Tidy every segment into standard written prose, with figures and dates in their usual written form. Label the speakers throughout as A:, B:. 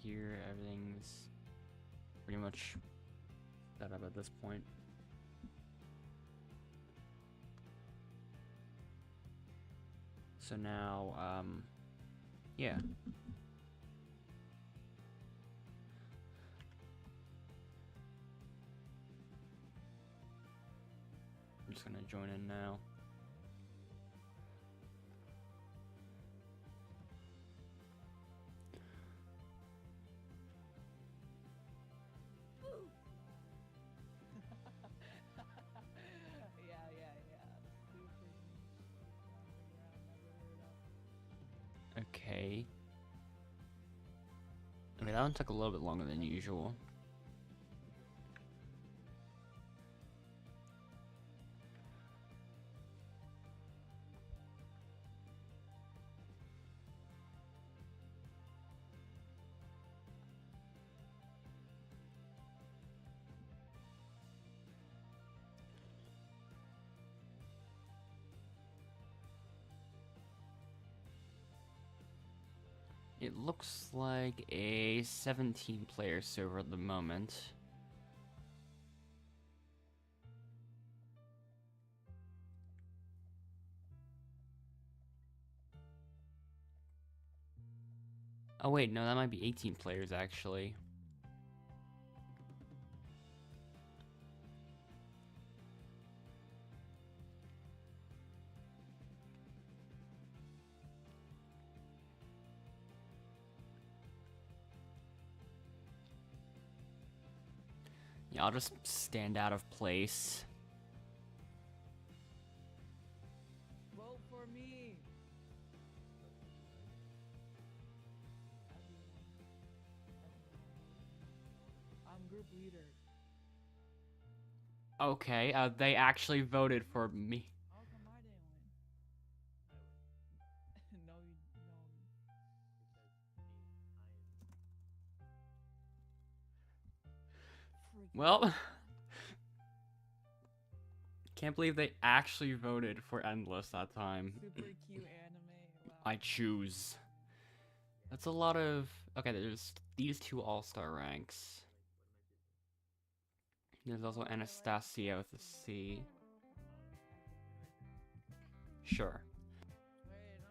A: here. Everything's pretty much set up at this point. So now, yeah. I'm just gonna join in now. Okay. I mean, that one took a little bit longer than usual. It looks like a 17-player server at the moment. Oh wait, no, that might be 18 players actually. Yeah, I'll just stand out of place.
B: Vote for me. I'm group leader.
A: Okay, they actually voted for me.
B: How come I didn't win? No, no.
A: Well, can't believe they actually voted for Endless that time.
B: Super cute anime. Wow.
A: I choose. That's a lot of... Okay, there's these two all-star ranks. There's also Anastasia with a C. Sure.
B: Wait, no.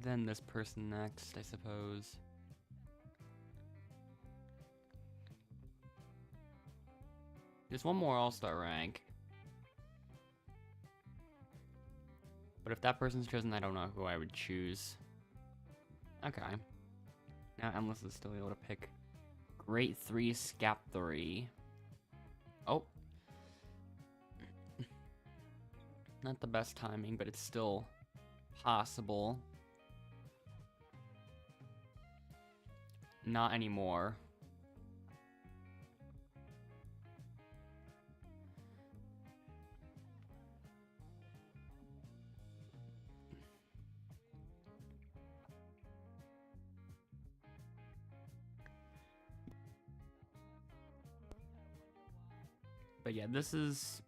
A: Then this person next, I suppose. There's one more all-star rank. But if that person's chosen, I don't know who I would choose. Okay. Now Endless is still able to pick Great 3, Scap 3. Oh. Not the best timing, but it's still possible. Not anymore. But yeah, this is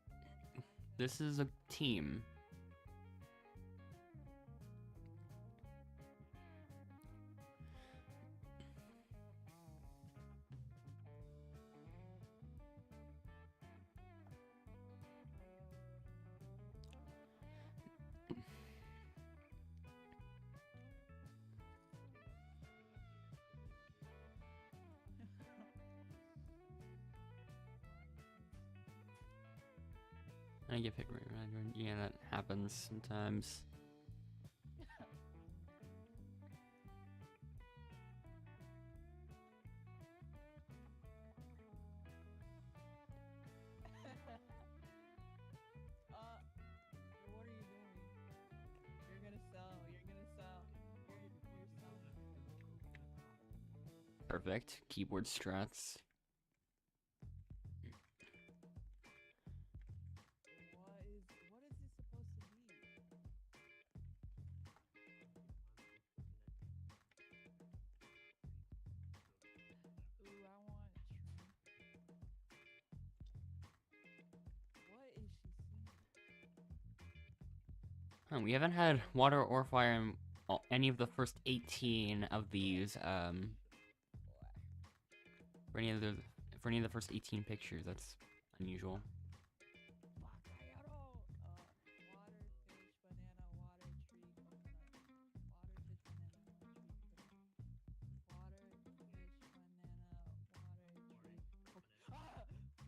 A: a team. I get picked right. Yeah, that happens sometimes.
B: What are you doing? You're gonna sell. You're selling.
A: Perfect. Keyboard strats.
B: What is this supposed to be?
A: Oh, we haven't had water or fire in any of the first 18 of these, for any of the first 18 pictures. That's unusual.
B: Fuck, I got all. Water, fish, banana, water, tree, coconut.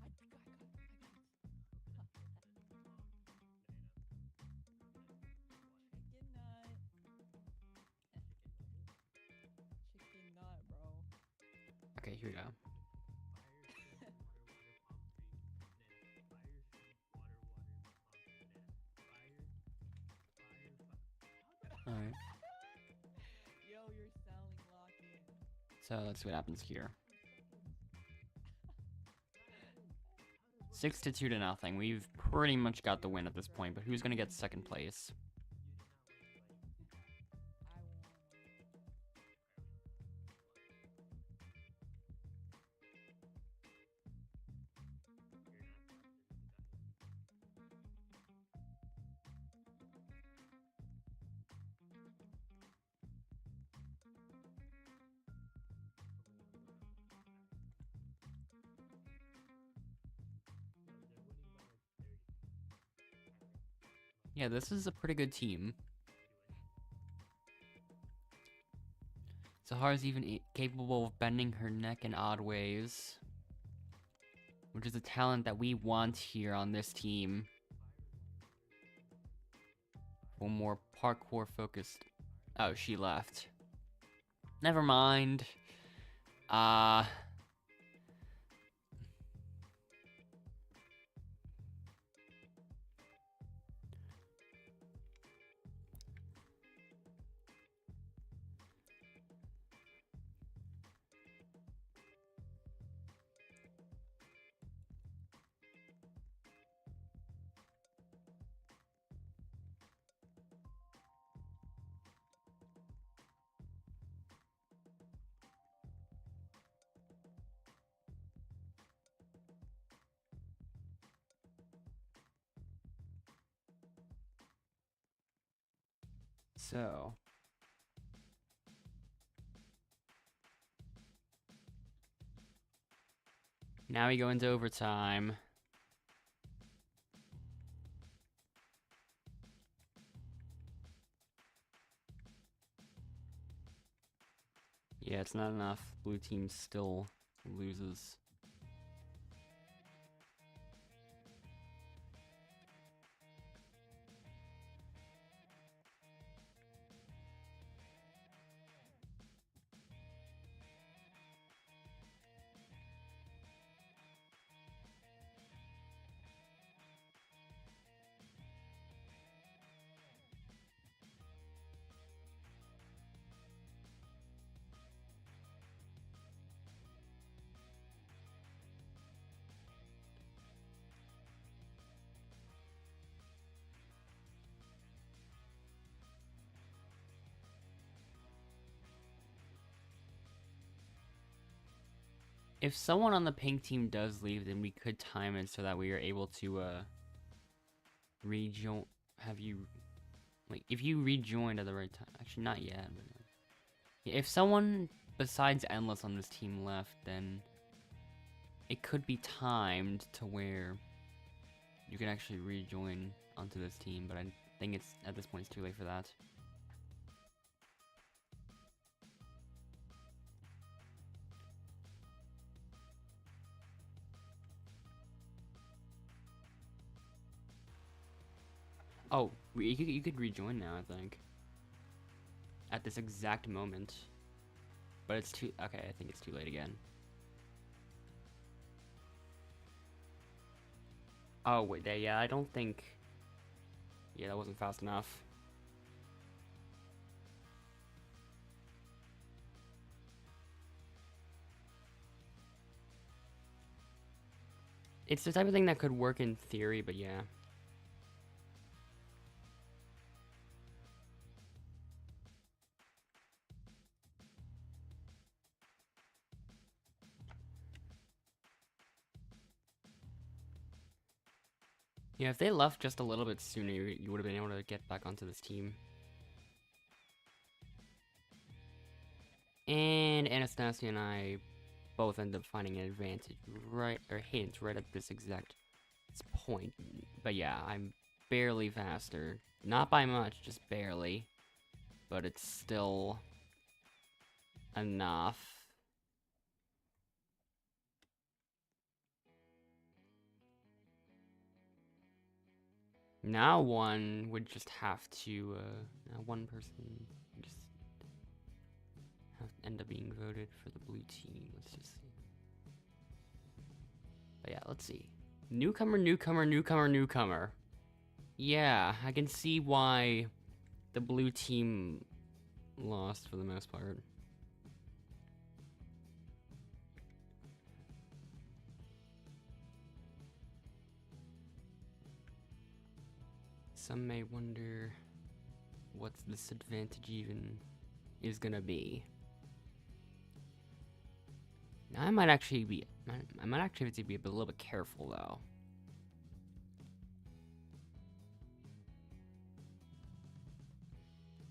B: Water, fish, banana, water, tree, coconut. Water, fish, banana, water, tree, coconut. Ah! I got it. Chicken nut. Chicken nut, bro.
A: Okay, here we go. Alright,
B: Yo, you're selling lock-in.
A: so let's see what happens here. 6-2 to nothing. We've pretty much got the win at this point, but who's gonna get second place?
B: I won.
A: Yeah, this is a pretty good team. Sahara's even capable of bending her neck in odd ways, which is a talent that we want here on this team. One more parkour focused. Oh, she left. Never mind. So. Now we go into overtime. Yeah, it's not enough. Blue team still loses. If someone on the pink team does leave, then we could time it so that we are able to rejoin. Have you, like, if you rejoined at the right time? Actually, not yet. But, yeah, if someone besides Endless on this team left, then it could be timed to where you can actually rejoin onto this team. But I think it's at this point it's too late for that. Oh, you could rejoin now, I think. At this exact moment. But it's too... Okay, I think it's too late again. Oh, wait, yeah, I don't think... Yeah, that wasn't fast enough. It's the type of thing that could work in theory, but yeah. Yeah, if they left just a little bit sooner, you would have been able to get back onto this team. And Anastasia and I both end up finding an advantage right, or hint right at this exact point. But yeah, I'm barely faster. Not by much, just barely. But it's still enough. Now one would just have to, now one person just have to end up being voted for the blue team. Let's just see. But yeah, let's see. Newcomer, newcomer, newcomer, newcomer. Yeah, I can see why the blue team lost for the most part. Some may wonder what this advantage even is gonna be. Now I might actually have to be a little bit careful though.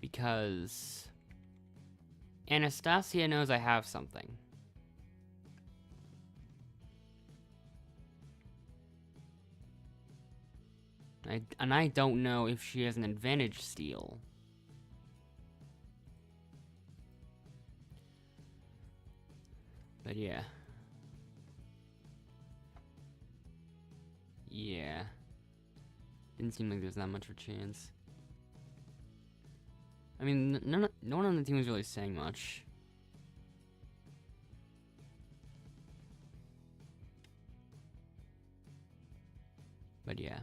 A: Because Anastasia knows I have something. And I don't know if she has an advantage steal. But yeah. Yeah. Didn't seem like there's that much of a chance. I mean, no one on the team was really saying much. But yeah.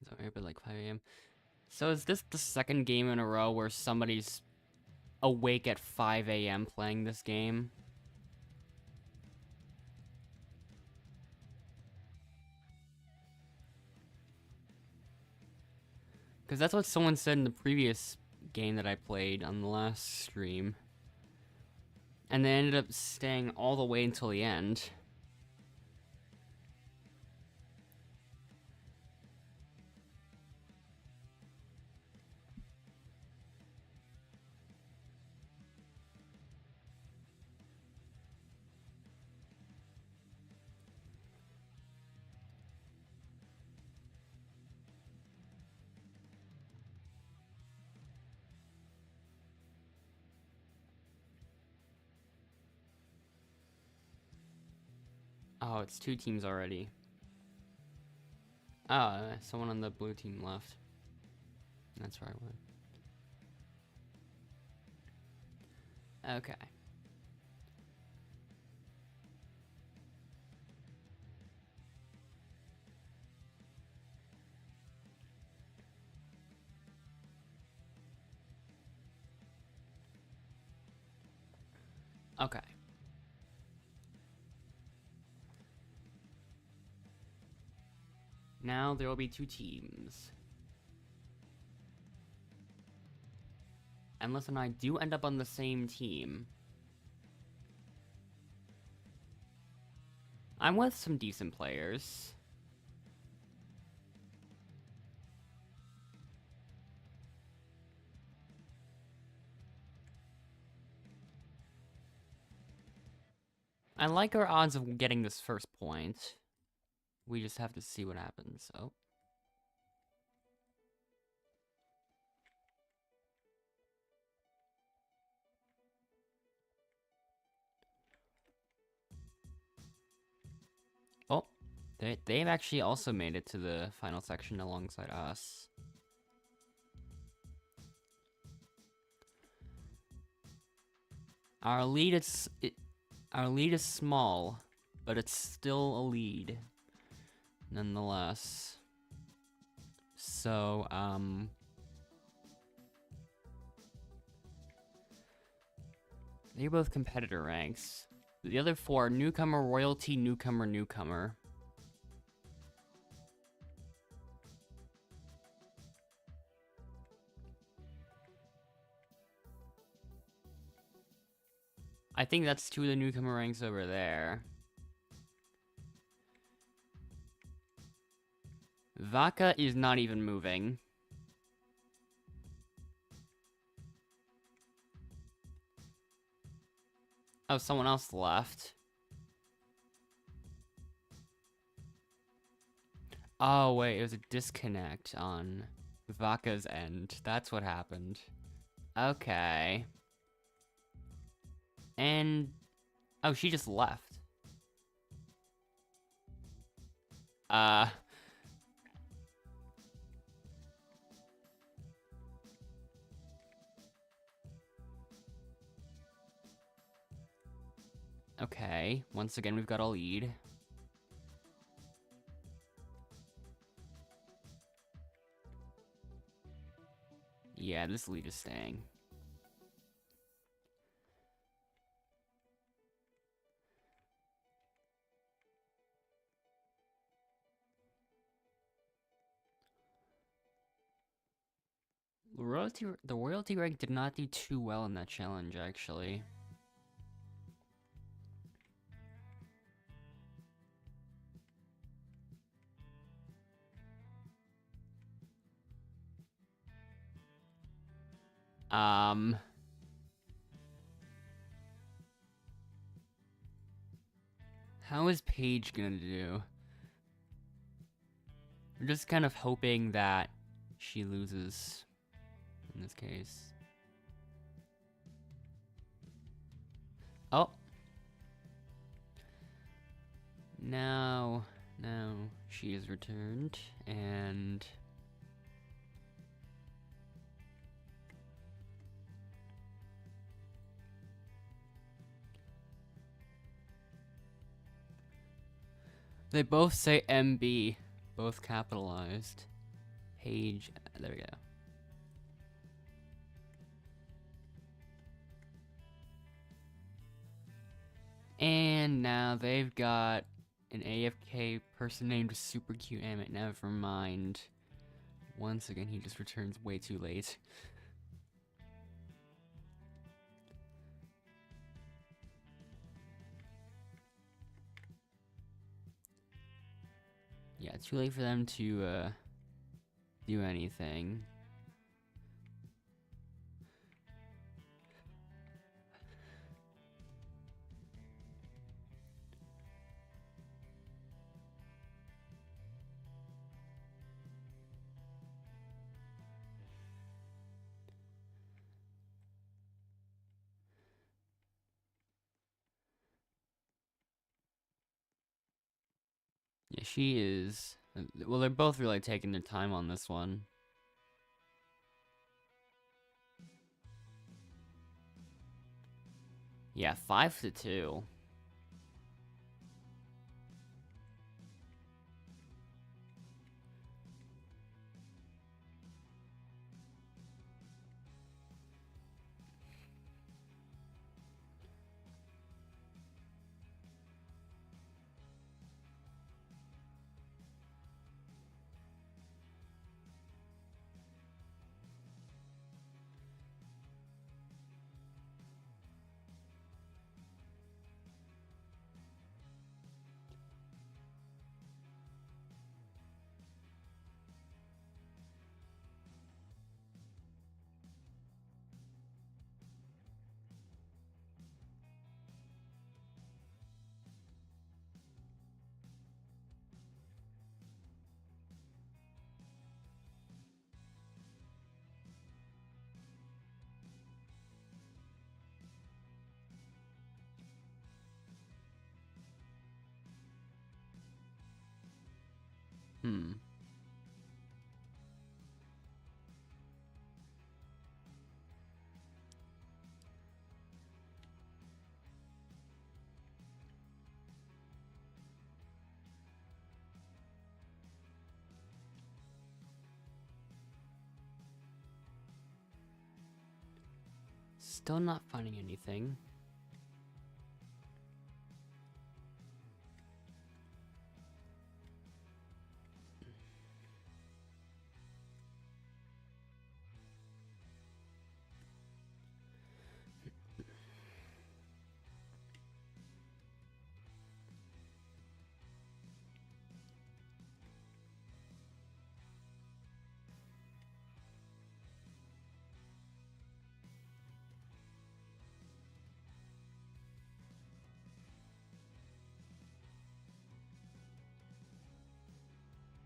A: It's already been like 5 a.m. So is this the second game in a row where somebody's awake at 5 a.m. playing this game? Because that's what someone said in the previous game that I played on the last stream. And they ended up staying all the way until the end. Oh, it's 2 teams already. Oh, someone on the blue team left. That's where I went. Okay. Okay. Now there will be 2 teams. Unless and I do end up on the same team. I'm with some decent players. I like our odds of getting this first point. We just have to see what happens, so. Oh, they've actually also made it to the final section alongside us. Our lead is small, but it's still a lead, nonetheless. So, they're both competitor ranks. The other 4 are newcomer, royalty, newcomer, newcomer. I think that's two of the newcomer ranks over there. Vaca is not even moving. Oh, someone else left. Oh, wait, it was a disconnect on Vaca's end. That's what happened. Okay. And... oh, she just left. Okay, once again, we've got a lead. Yeah, this lead is staying. The royalty rank did not do too well in that challenge, actually. How is Paige gonna do? I'm just kind of hoping that she loses in this case. Oh. Now she is returned, and... they both say MB, both capitalized. Paige, there we go. And now they've got an AFK person named Super Cute Amit. Never mind. Once again, he just returns way too late. Yeah, too late for them to do anything. Yeah, she is. Well, they're both really taking their time on this one. Yeah, 5-2. Hmm. Still not finding anything.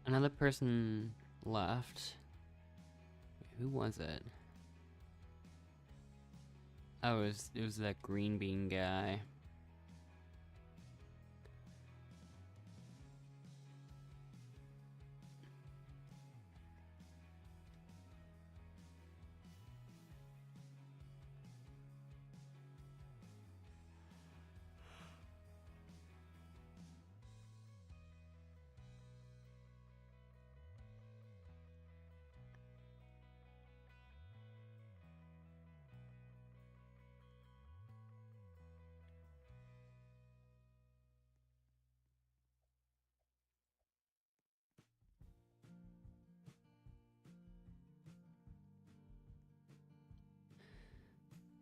A: Another person left. Wait, who was it? Oh, it was that green bean guy.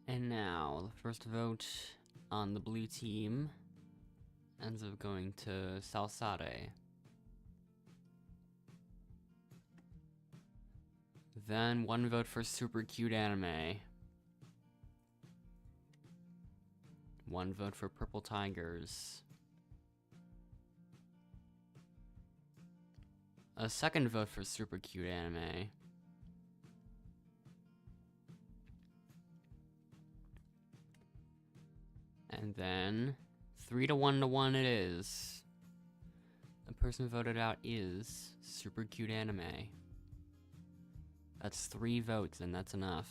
A: And now, the first vote on the blue team ends up going to Salsade. Then 1 vote for Super Cute Anime. 1 vote for Purple Tigers. A 2nd vote for Super Cute Anime. And then 3 to 1 to 1 it is. The person voted out is Super Cute Anime. That's 3 votes, and that's enough.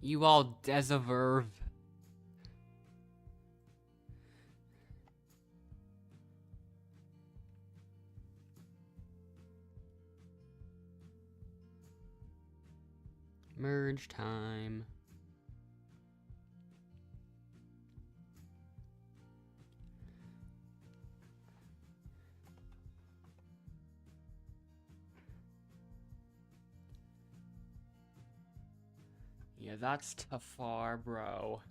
A: You all deserve. Merge time. Yeah, that's too far, bro.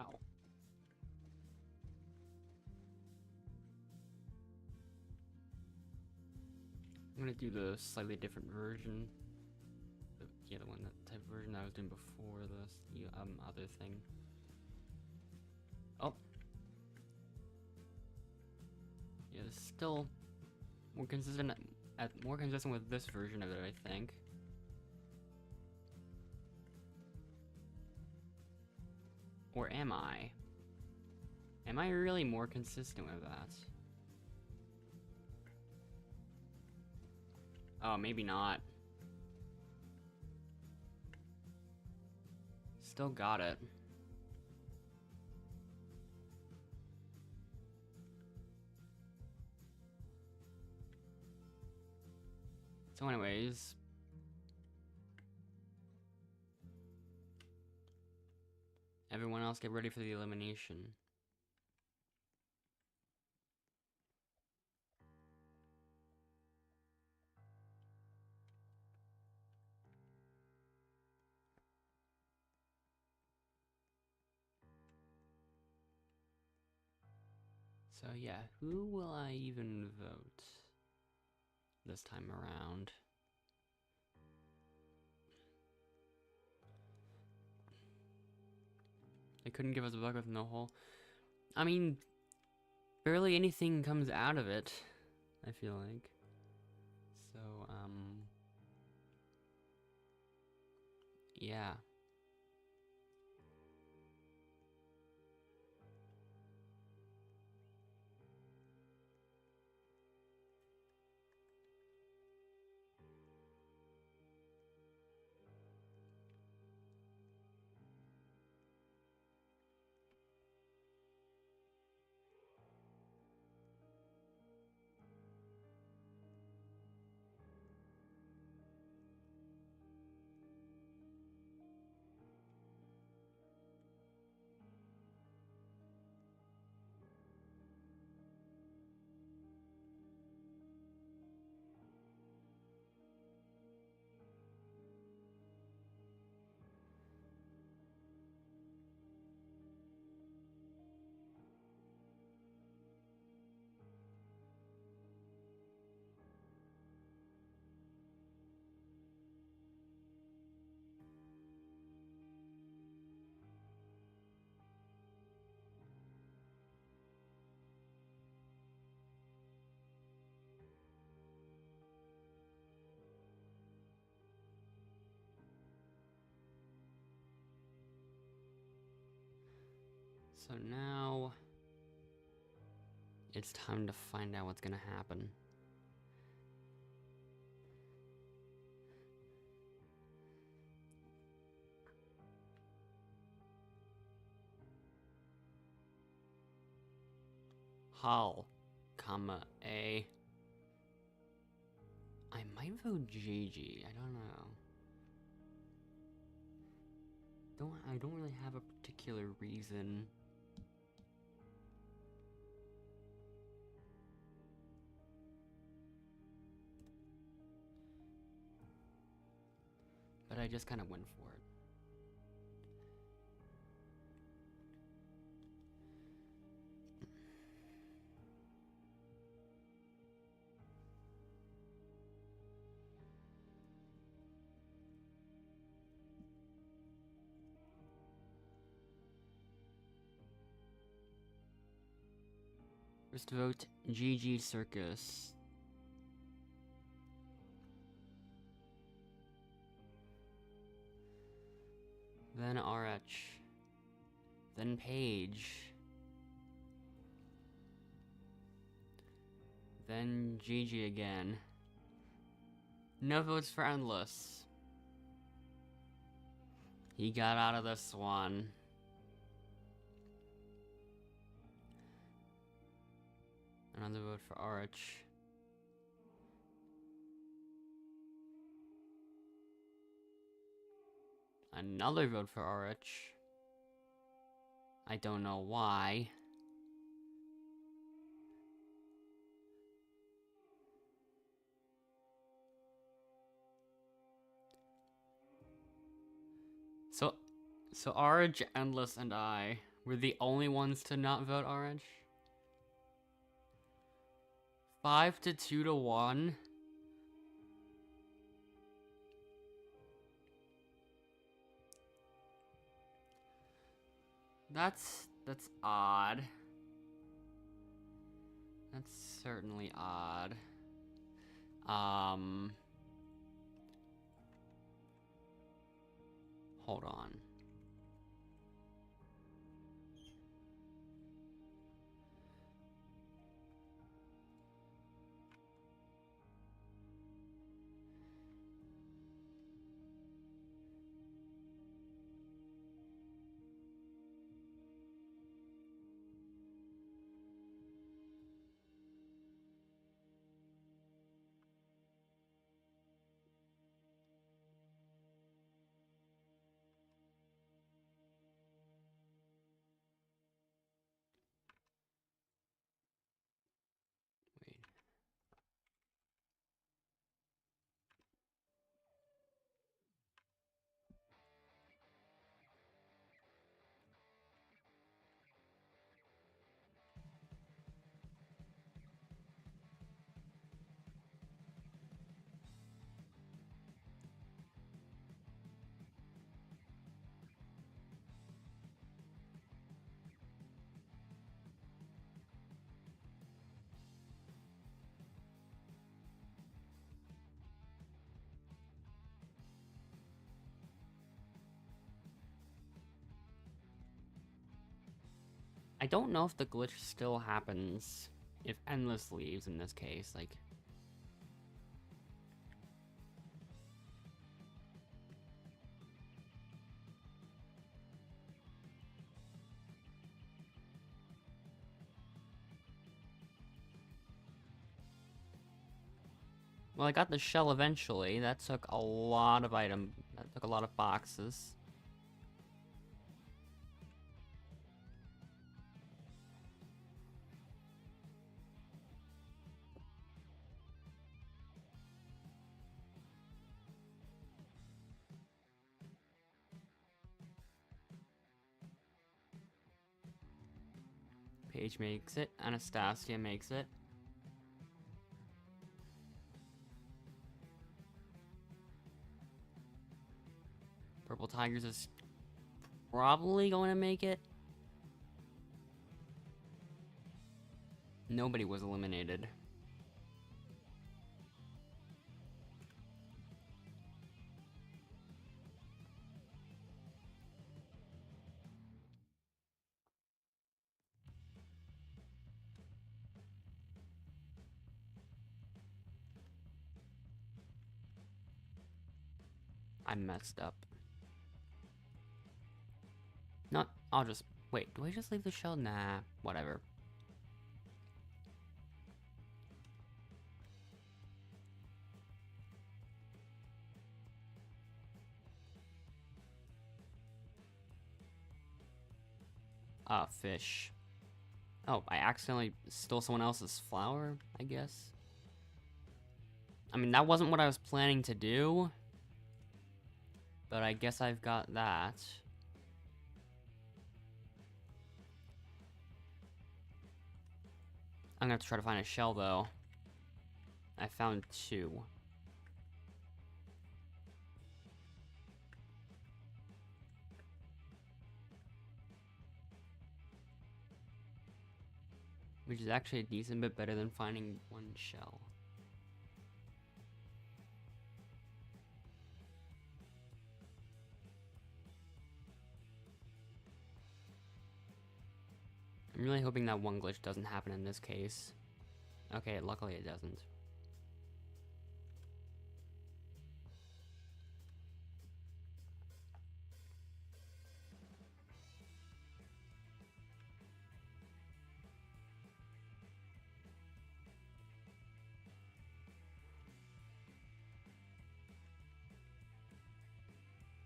A: Ow. I'm gonna do the slightly different version. Yeah, the one that type version I was doing before this other thing. Oh. Yeah, it's still more consistent with this version of it, I think. Or am I? Am I really more consistent with that? Oh, maybe not. Still got it. So anyways, everyone else get ready for the elimination. So yeah, who will I even vote this time around? They couldn't give us a bug with no hole. I mean, barely anything comes out of it, I feel like. So, yeah. So now it's time to find out what's gonna happen. Hull, comma, A. I might vote Gigi, I don't know. I don't really have a particular reason. But I just kind of went for it. First vote, GG Circus. Then RH. Then Paige. Then GG again. No votes for Endless. He got out of this one. Another vote for RH. Another vote for RH. I don't know why. So RH, Endless, and I were the only ones to not vote RH? 5 to 2 to 1? That's odd. That's certainly odd. Hold on. Wait. I don't know if the glitch still happens if Endless leaves in this case, like... Well, I got the shell eventually. That took a lot of that took a lot of boxes. Paige makes it. Anastasia makes it. Purple Tigers is probably going to make it. Nobody was eliminated. I messed up. No, I'll just... Wait, do I just leave the shell? Nah, whatever. Ah, fish. Oh, I accidentally stole someone else's flower, I guess. I mean, that wasn't what I was planning to do. But I guess I've got that. I'm gonna have to try to find a shell, though. I found 2. Which is actually a decent bit better than finding 1 shell. I'm really hoping that one glitch doesn't happen in this case. Okay, luckily it doesn't.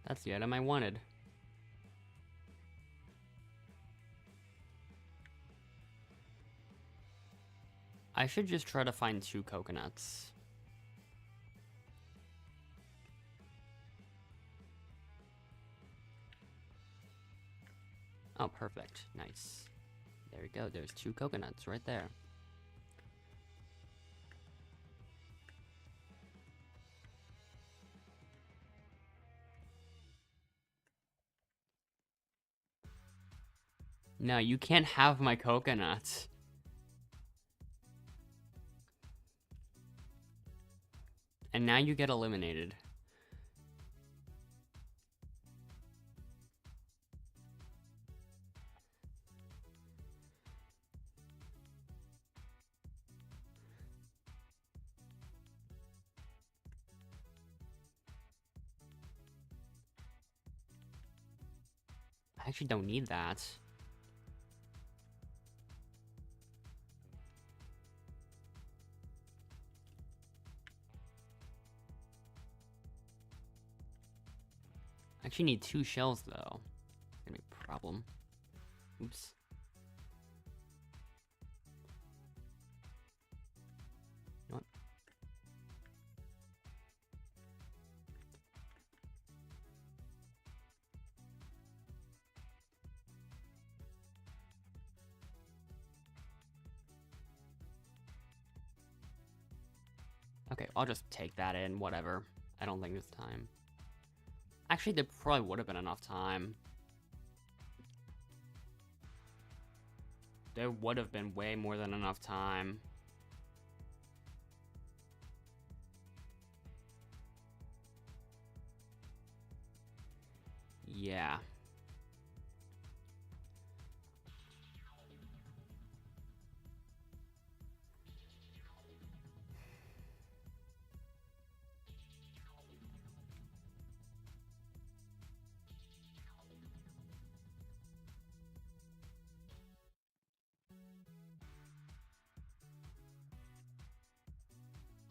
A: That's the item I wanted. I should just try to find 2 coconuts. Oh, perfect. Nice. There we go. There's 2 coconuts right there. No, you can't have my coconut. And now you get eliminated. I actually don't need that. I actually need 2 shells, though. It's gonna be a problem. Oops. What? Okay, I'll just take that in, whatever. I don't think this time. Actually, there probably would have been enough time. There would have been way more than enough time. Yeah.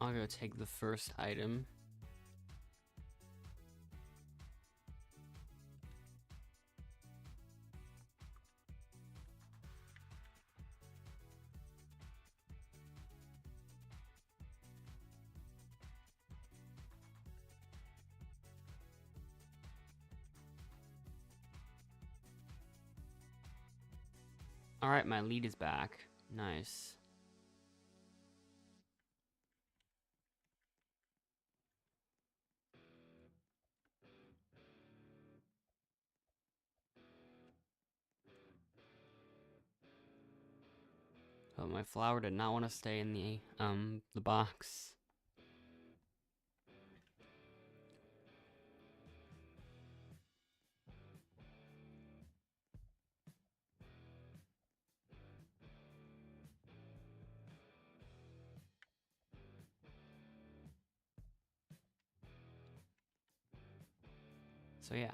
A: I'll go take the first item. Alright, my lead is back. Nice. Oh, my flower did not want to stay in the box. So yeah.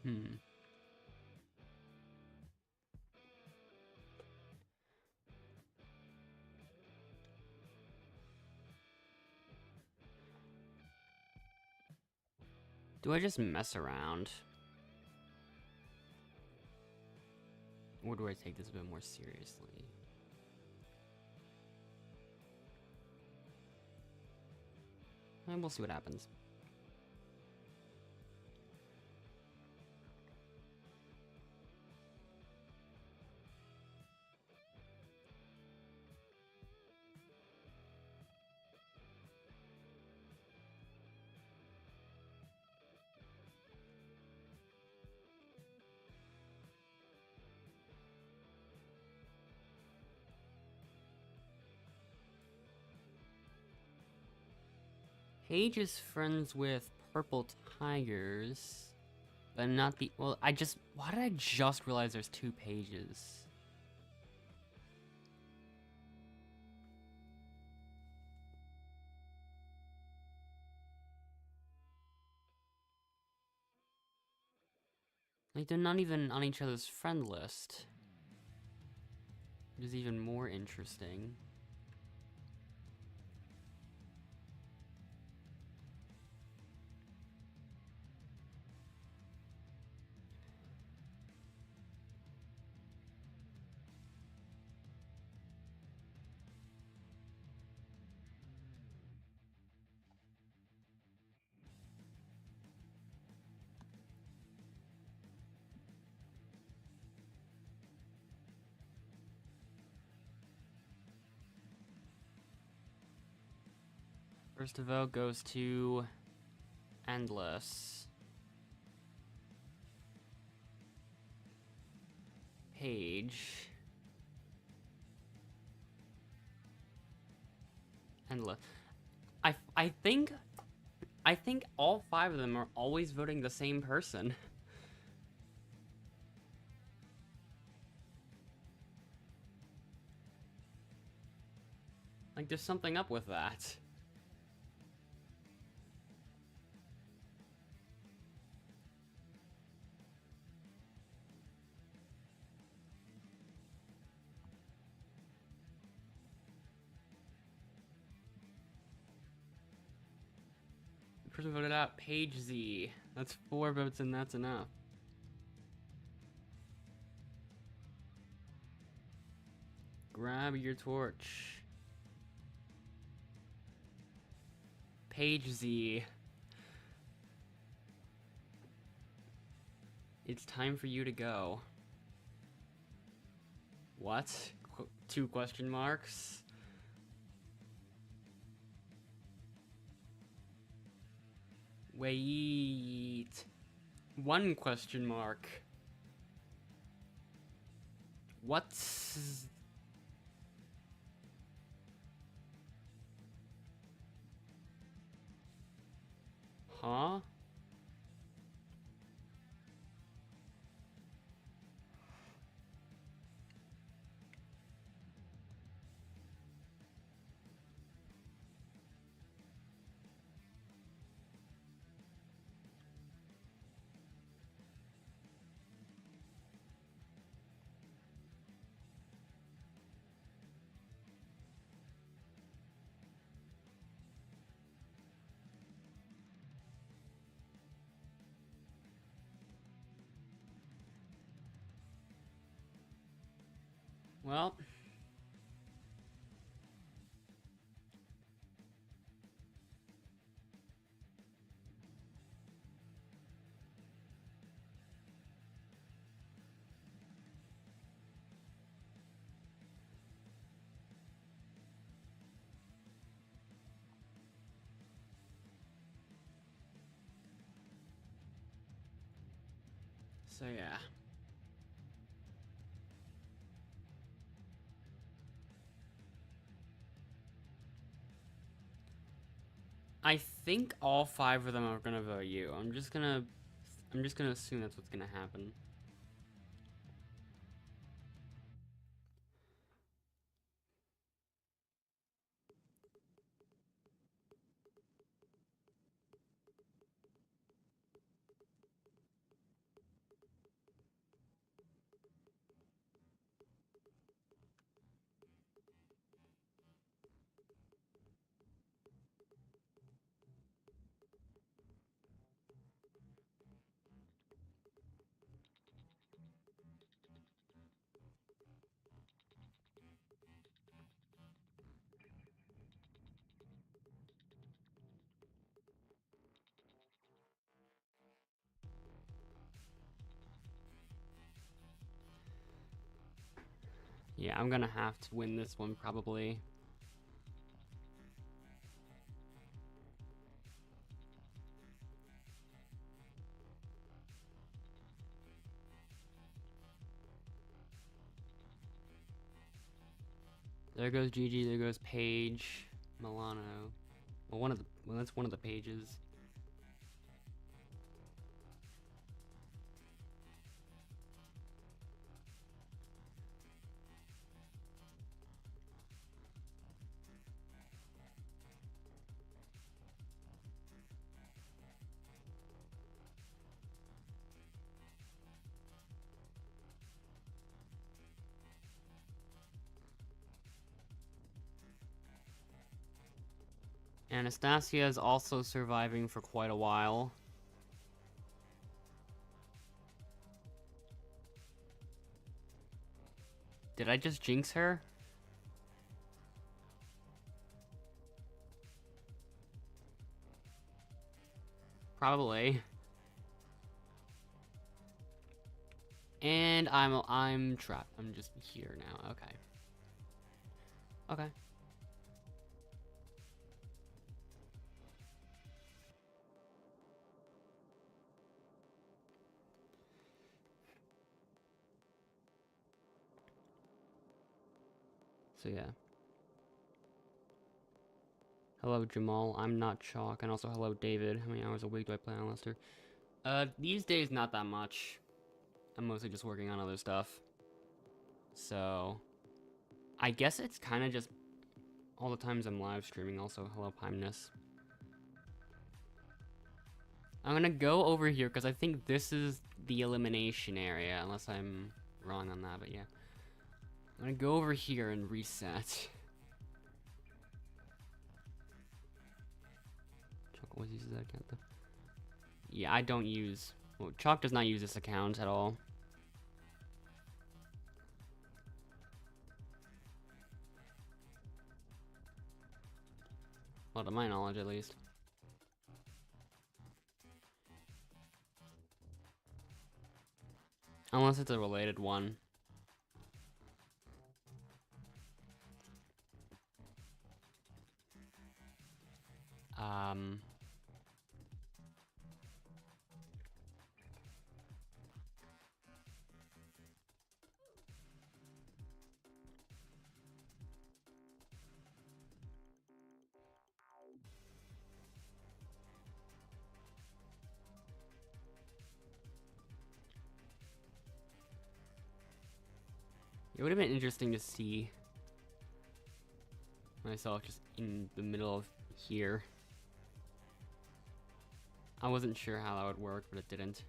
A: Hmm. Do I just mess around? Or do I take this a bit more seriously? And we'll see what happens. Paige is friends with purple tigers, but not the. Well, why did I just realize there's 2 pages? Like, they're not even on each other's friend list. Which is even more interesting. First vote goes to Endless. Paige. Endless. I think all 5 of them are always voting the same person. Like, there's something up with that. The person voted out Paige Z. That's 4 votes and that's enough. Grab your torch. Paige Z. It's time for you to go. What? 2 question marks? Wait. 1 question mark. What? Huh? Well, So yeah. I think all 5 of them are gonna vote you. I'm just gonna assume that's what's gonna happen. Yeah, I'm gonna have to win this one probably. There goes Gigi, there goes Paige, Milano. Well, that's one of the pages. Anastasia is also surviving for quite a while. Did I just jinx her? Probably. And I'm trapped. I'm just here now. Okay. Okay. So yeah. Hello Jamal, I'm not Chalk, and also hello David. How many hours a week do I play on Outlaster? These days not that much. I'm mostly just working on other stuff. So I guess it's kind of just all the times I'm live streaming. Also, hello Pimeness. I'm gonna go over here because I think this is the elimination area, unless I'm wrong on that, but yeah. I'm gonna go over here and reset. Chalk always uses that account though. Yeah, I don't use... Well, Chalk does not use this account at all. Well, to my knowledge, at least. Unless it's a related one. It would have been interesting to see myself just in the middle of here. I wasn't sure how that would work, but it didn't.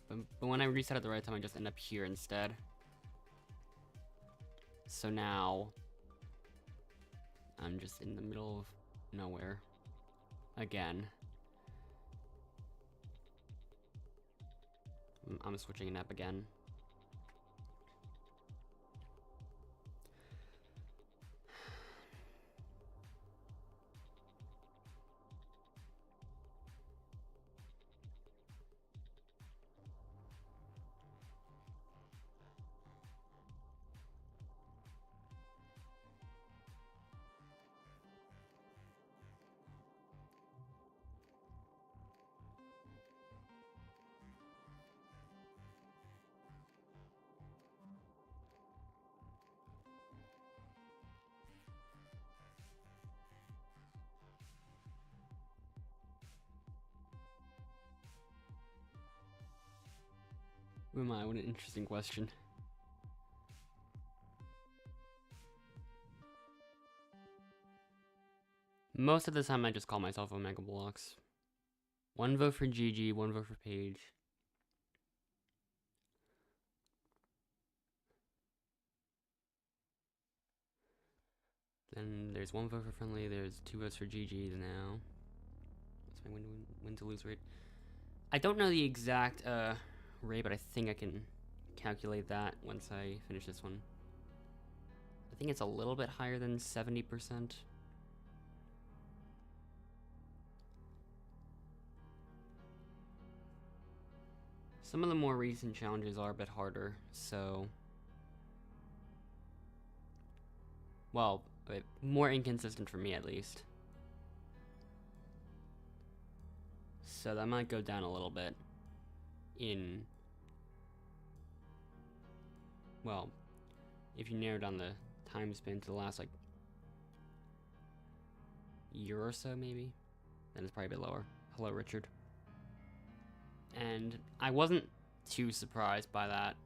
A: But when I reset at the right time, I just end up here instead. So now, I'm just in the middle of nowhere. Again. I'm switching an app again. Who am I? What an interesting question. Most of the time I just call myself Omega Blocks. 1 vote for GG, 1 vote for Paige. Then there's 1 vote for Friendly, there's 2 votes for GG now. That's my win to lose rate. I don't know the exact rate, but I think I can calculate that once I finish this one. I think it's a little bit higher than 70%. Some of the more recent challenges are a bit harder, so... Well, a bit more inconsistent for me at least. So that might go down a little bit in... Well, if you narrow down the time span to the last, like, year or so, maybe, then it's probably a bit lower. Hello, Richard. And I wasn't too surprised by that.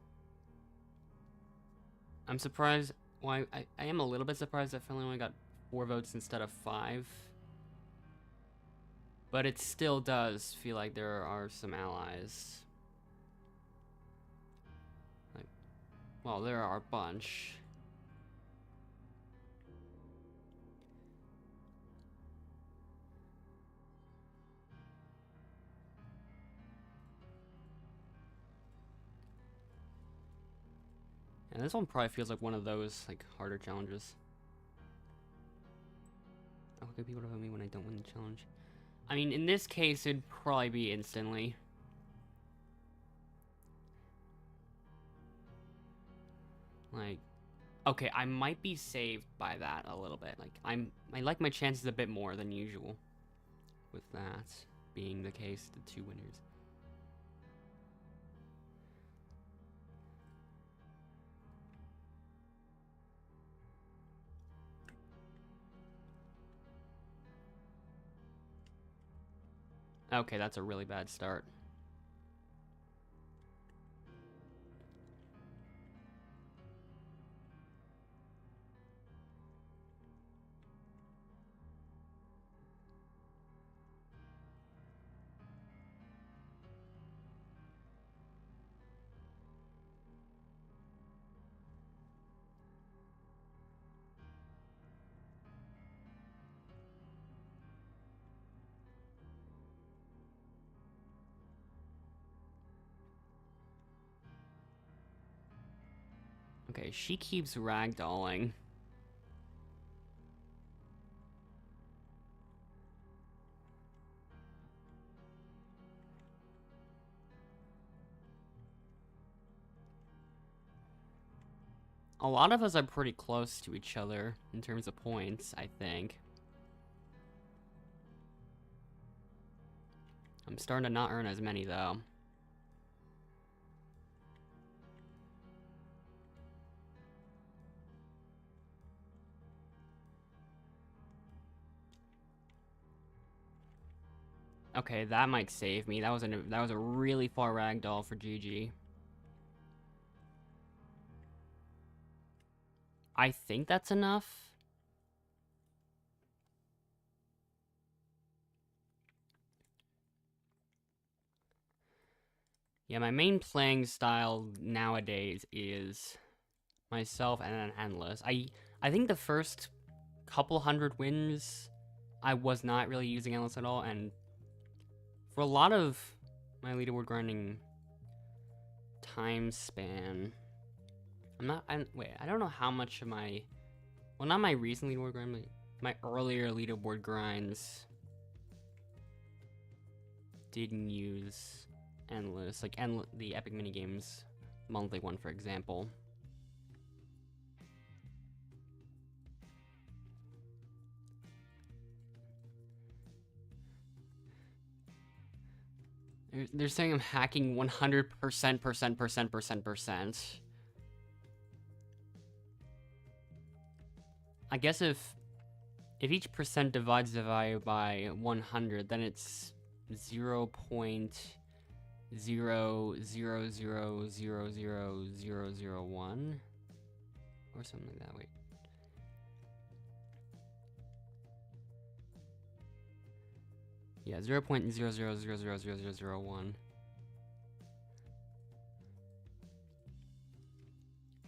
A: I'm surprised... Well, I am a little bit surprised that Friendly only got 4 votes instead of 5. But it still does feel like there are some allies. Like, well, there are a bunch. And this one probably feels like one of those, like, harder challenges. How can people vote me when I don't win the challenge? I mean, in this case, it'd probably be instantly. Like, okay, I might be saved by that a little bit. Like, I like my chances a bit more than usual. With that being the case, the 2 winners. Okay, that's a really bad start. Okay, she keeps ragdolling. A lot of us are pretty close to each other in terms of points, I think. I'm starting to not earn as many, though. Okay, that might save me. That was a really far ragdoll for GG. I think that's enough. Yeah, my main playing style nowadays is myself and then Endless. I think the first couple hundred wins, I was not really using Endless at all, and for a lot of my leaderboard grinding time span, I don't know how much of my, well, not my recent leaderboard grind, but my earlier leaderboard grinds didn't use Endless, like the Epic Minigames monthly one, for example. They're saying I'm hacking 100%. I guess if each percent divides the value by 100, then it's 0.0 0.000000001 or something like that. Wait. Yeah, 0.000000001.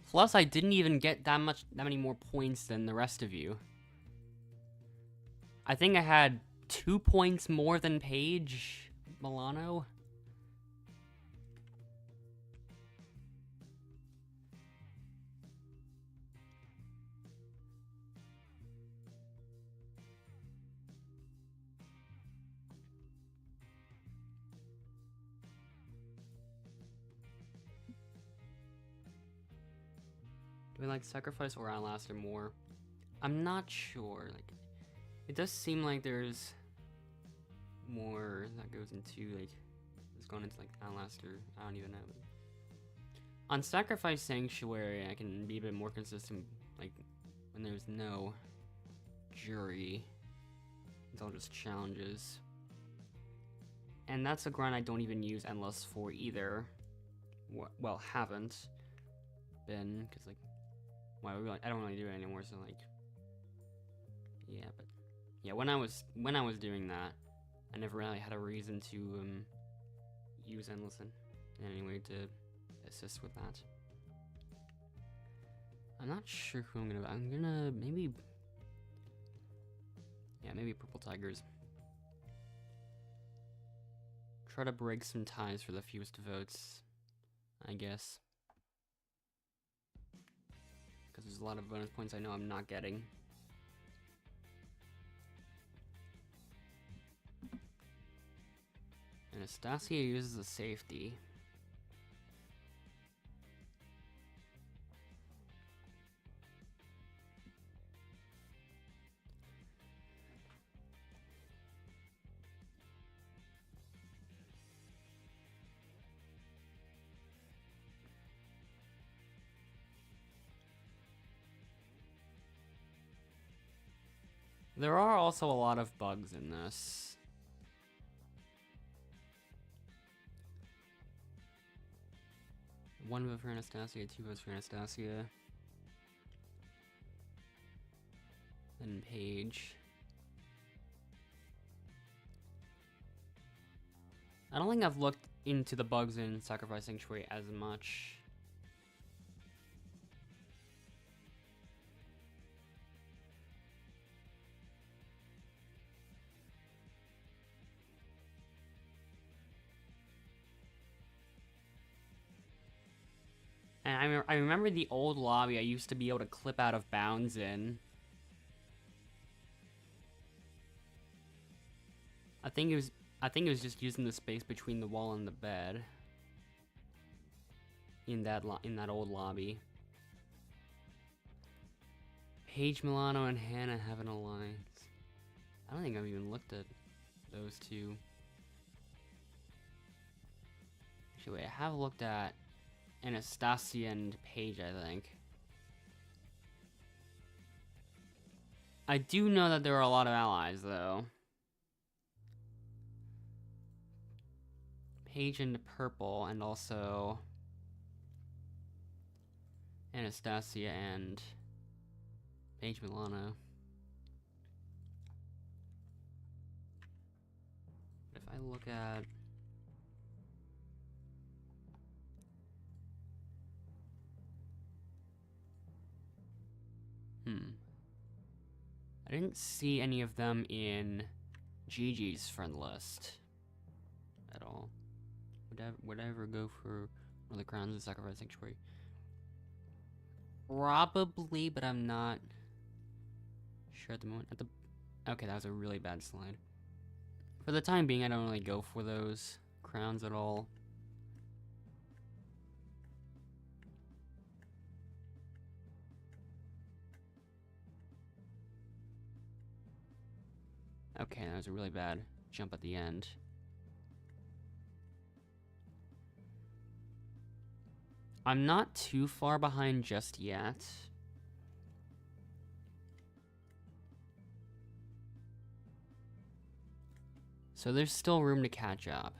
A: Plus, I didn't even get that many more points than the rest of you. I think I had 2 points more than Paige Milano. Do we like Sacrifice or Outlaster more? I'm not sure. Like, it does seem like there's more that goes into like it's going into like Outlaster. I don't even know. On Sacrifice Sanctuary, I can be a bit more consistent. Like when there's no jury, it's all just challenges. And that's a grind I don't even use Endless for either. Well, haven't been, because like, I don't really do it anymore. So like, yeah, but yeah, when I was doing that, I never really had a reason to use Endless in any way to assist with that. I'm not sure who I'm gonna maybe, yeah, maybe Purple Tigers. Try to break some ties for the fewest votes, I guess. Because there's a lot of bonus points I know I'm not getting. Anastasia uses a safety. There are also a lot of bugs in this. One vote for Anastasia, 2 votes for Anastasia. And Paige. I don't think I've looked into the bugs in Sacrifice Sanctuary as much. And I remember the old lobby I used to be able to clip out of bounds in. I think it was just using the space between the wall and the bed. In that old lobby. Paige Milano and Hannah have an alliance. I don't think I've even looked at those two. Actually, wait, I have looked at Anastasia and Paige, I think. I do know that there are a lot of allies, though. Paige and Purple, and also Anastasia and Paige Milano. If I look at... I didn't see any of them in Gigi's friend list at all. Would I ever go for one of the crowns in Sacrifice Sanctuary? Probably, but I'm not sure at the moment. Okay, that was a really bad slide. For the time being, I don't really go for those crowns at all. Okay, that was a really bad jump at the end. I'm not too far behind just yet. So there's still room to catch up.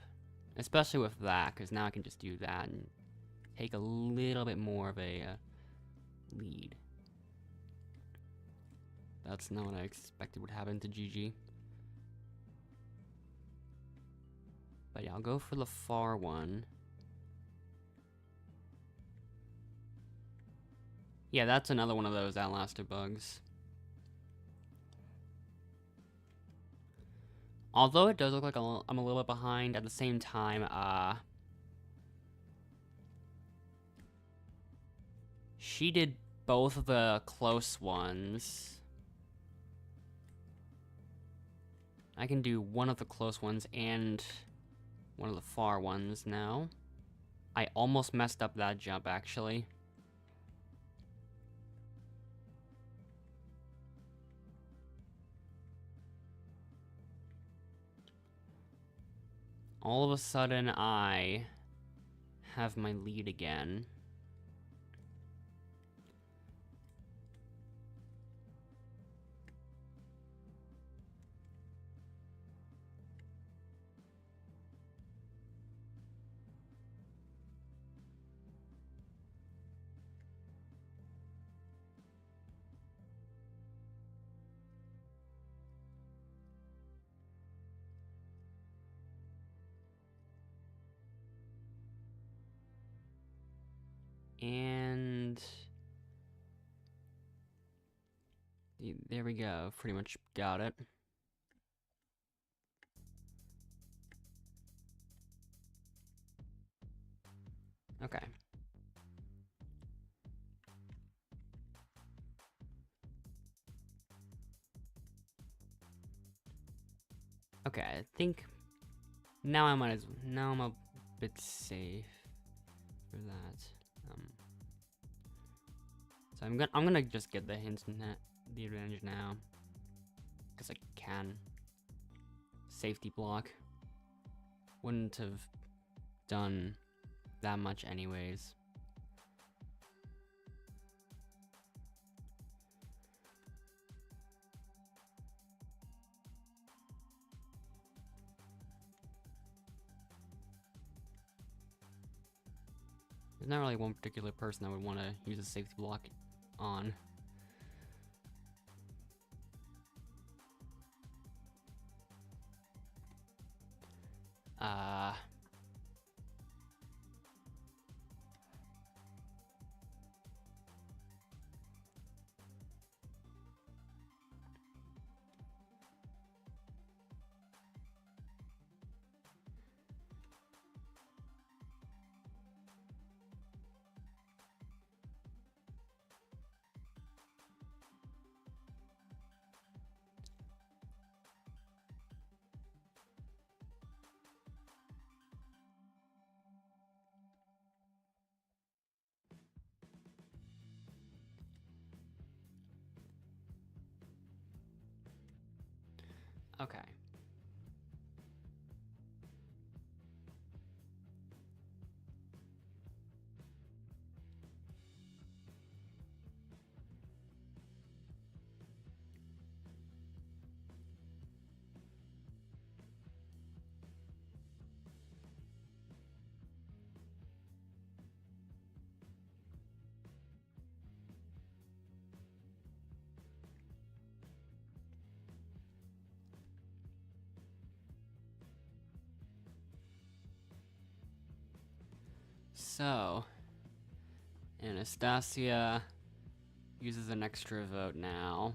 A: Especially with that, because now I can just do that and take a little bit more of a lead. That's not what I expected would happen to GG. But yeah, I'll go for the far one. Yeah, that's another one of those Outlaster bugs. Although it does look like I'm a little bit behind, at the same time, she did both of the close ones. I can do one of the close ones and one of the far ones now. I almost messed up that jump, actually. All of a sudden, I have my lead again. And there we go, pretty much got it. Okay. Okay, I think now I might as now I'm a bit safe for that. So I'm gonna just get the hint and the advantage now, because I can. Safety block. Wouldn't have done that much anyways. There's not really one particular person I would want to use a safety block on. Okay. So, Anastasia uses an extra vote now.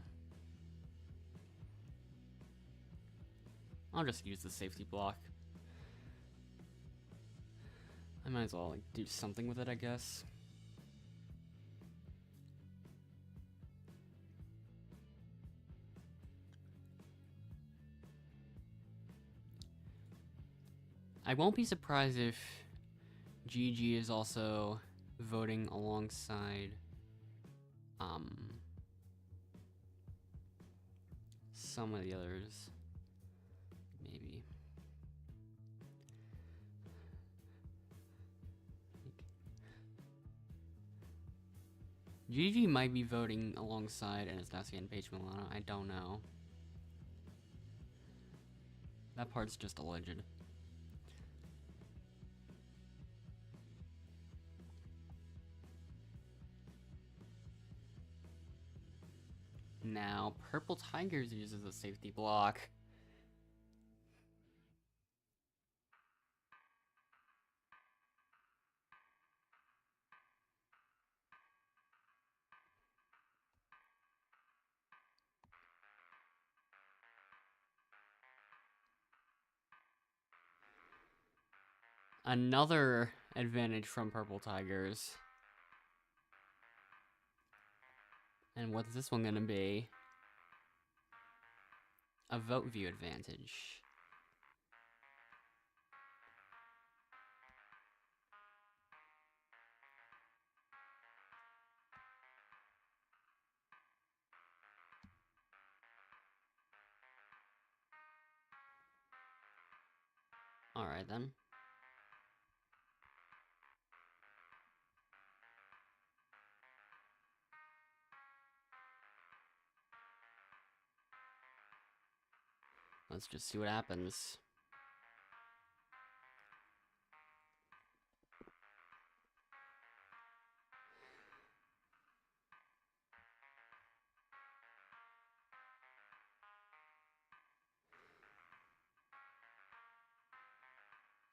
A: I'll just use the safety block. I might as well like do something with it, I guess. I won't be surprised if GG is also voting alongside some of the others. Maybe. GG might be voting alongside Anastasia and Paige Milano. I don't know. That part's just alleged. Now, Purple Tigers uses a safety block. Another advantage from Purple Tigers. And what's this one gonna be? A vote view advantage. Alright then. Let's just see what happens.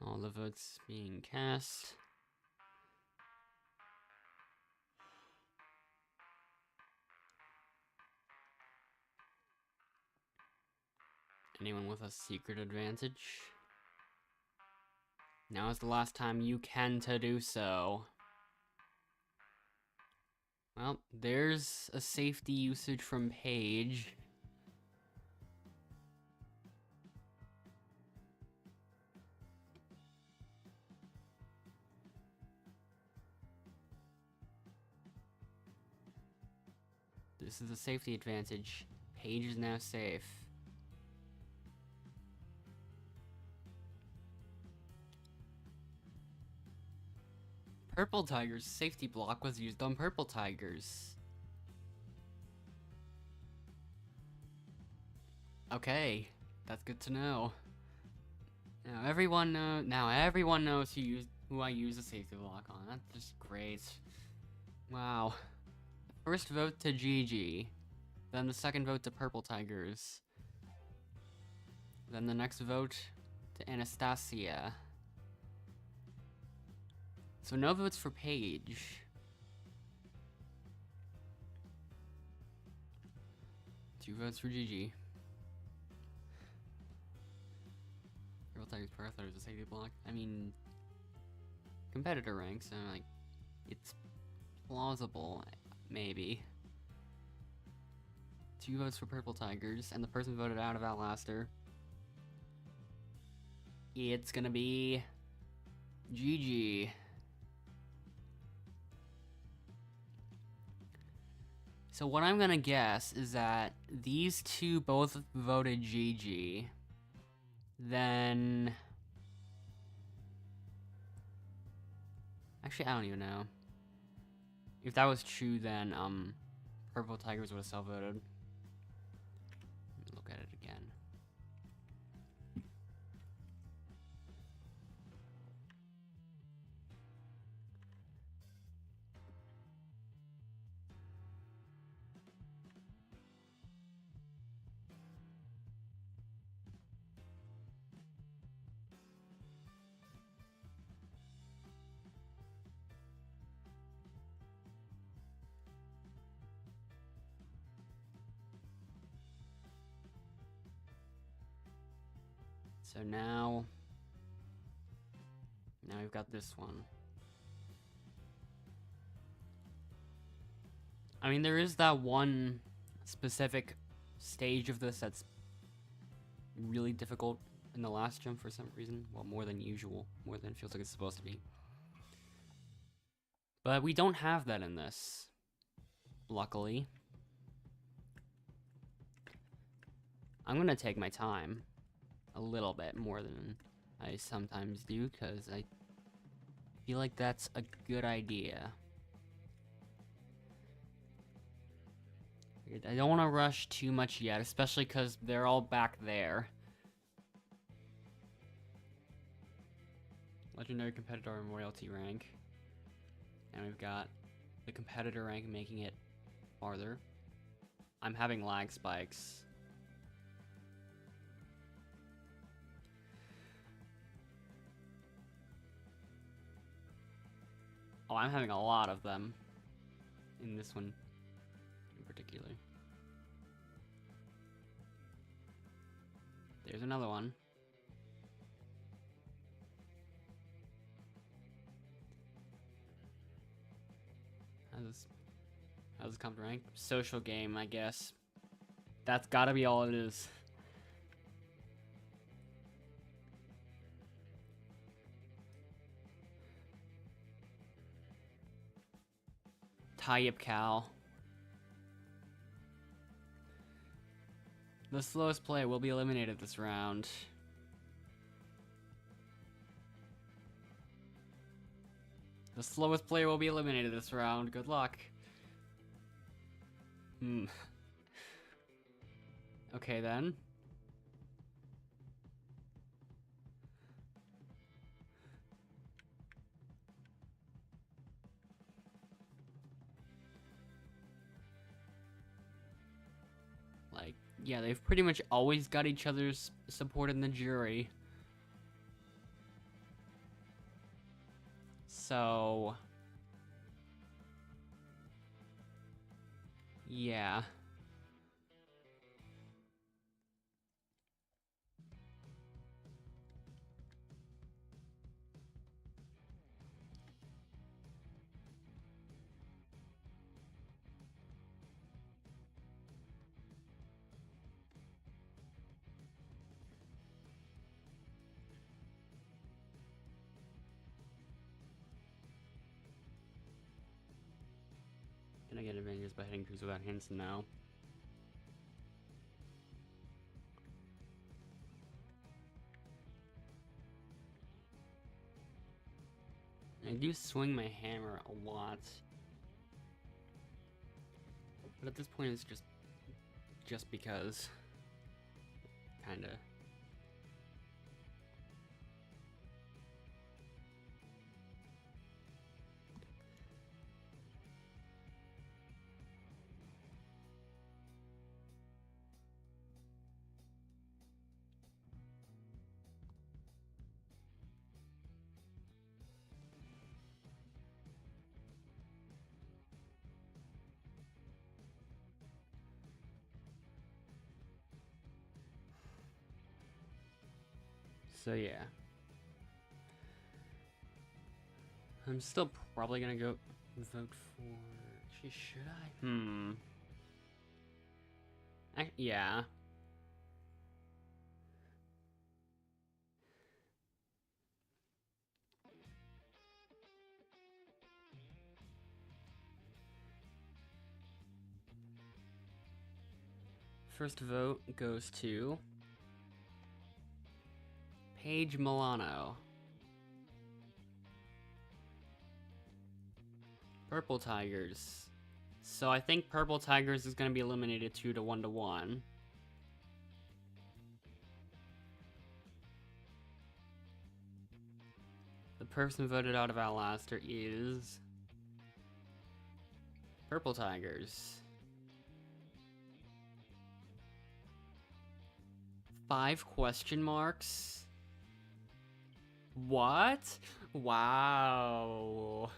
A: All the votes being cast. Anyone with a secret advantage? Now is the last time you can to do so. Well, there's a safety usage from Paige. This is a safety advantage. Paige is now safe. Purple Tiger's safety block was used on Purple Tigers. Okay, that's good to know. Now everyone knows who I use a safety block on. That's just great. Wow. First vote to Gigi. Then the second vote to Purple Tigers. Then the next vote to Anastasia. So no votes for Paige. 2 votes for Gigi. Purple Tigers per thought it was a safety block. I mean, competitor ranks, so like, it's plausible, maybe. 2 votes for Purple Tigers, and the person voted out of Outlaster. It's gonna be Gigi. So what I'm gonna guess is that these two both voted Gigi. Then... Actually, I don't even know. If that was true, then, Purple Tigers would have self-voted. Let me look at it again. So now we've got this one. I mean, there is that one specific stage of this that's really difficult in the last jump for some reason. Well, more than usual. More than it feels like it's supposed to be. But we don't have that in this. Luckily. I'm gonna take my time. A little bit more than I sometimes do, because I feel like that's a good idea. I don't want to rush too much yet, especially because they're all back there. Legendary competitor and royalty rank. And we've got the competitor rank making it farther. I'm having lag spikes. Oh, I'm having a lot of them in this one in particular. There's another one. How's this come to rank? Social game, I guess. That's gotta be all it is. Tie-up Cal. The slowest player will be eliminated this round. The slowest player will be eliminated this round. Good luck. Okay then. Like, yeah, they've pretty much always got each other's support in the jury. So... yeah. Can I get advantages by hitting crews without hints? No. I do swing my hammer a lot. But at this point it's just because. Kinda. So yeah. I'm still probably gonna go vote for... Geez, should I? Yeah. First vote goes to... Paige Milano. Purple Tigers. So I think Purple Tigers is going to be eliminated 2 to 1 to 1. The person voted out of Outlaster is... Purple Tigers. 5 question marks? What? Wow.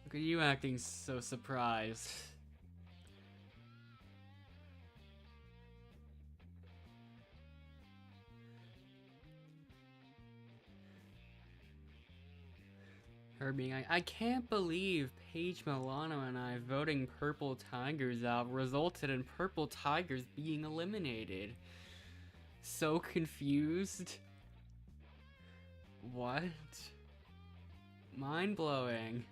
A: Look at you acting so surprised. Her being like, I can't believe Paige Milano and I voting Purple Tigers out resulted in Purple Tigers being eliminated. So confused. What? Mind-blowing.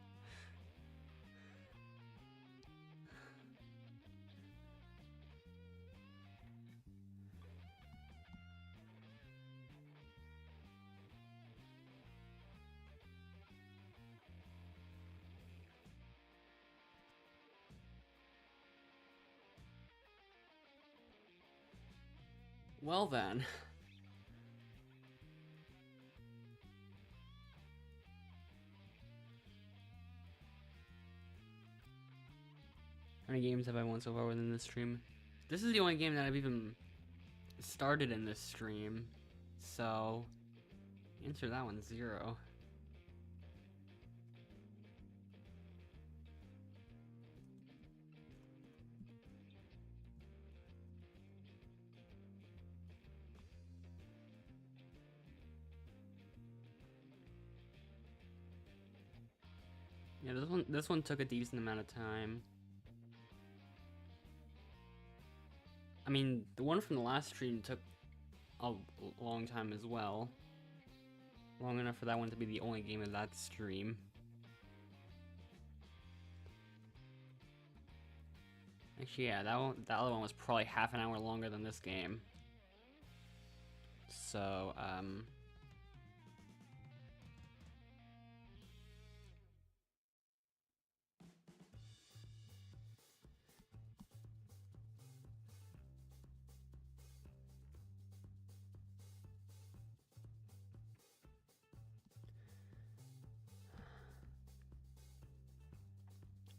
A: Well then. many games have I won so far within this stream? This is the only game that I've even started in this stream, so answer that one 0. Yeah, this one took a decent amount of time. I mean, the one from the last stream took a long time as well. Long enough for that one to be the only game of that stream. Actually, yeah, that other one was probably half an hour longer than this game. So,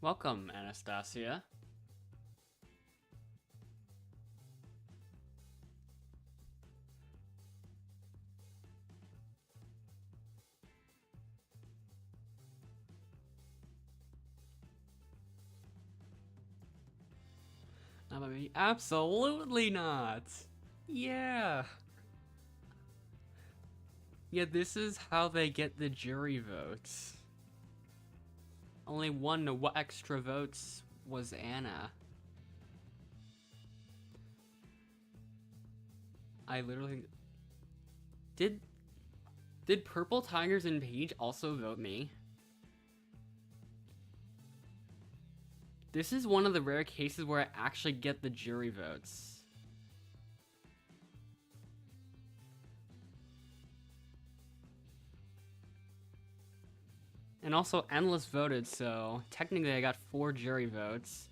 A: welcome, Anastasia. Not by me. Absolutely not. Yeah. Yeah, this is how they get the jury votes. Only one extra votes was Anna. I literally... Did Purple Tigers and Paige also vote me? This is one of the rare cases where I actually get the jury votes. And also, Endless voted, so technically I got 4 jury votes.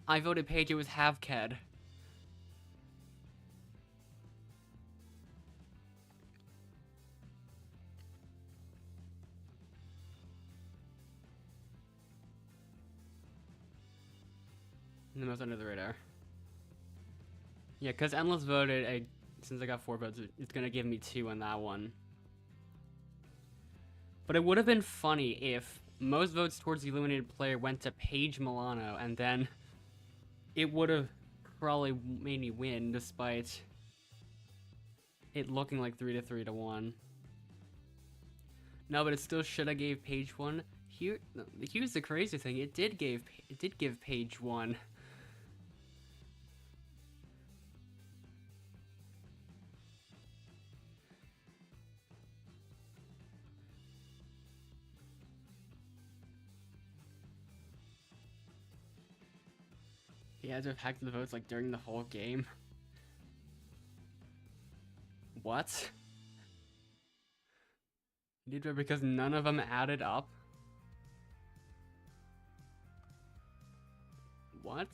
A: I voted Paige, it was Havked. And the most under the radar. Yeah, because Endless voted, since I got 4 votes, it's gonna give me 2 on that one. But it would have been funny if most votes towards the eliminated player went to Paige Milano, and then it would have probably made me win, despite it looking like 3-3 to 1. No, but it still should have gave Paige 1. Here's the crazy thing: it did give Paige 1. He had to have hacked the votes like during the whole game. What? He did it because none of them added up? What?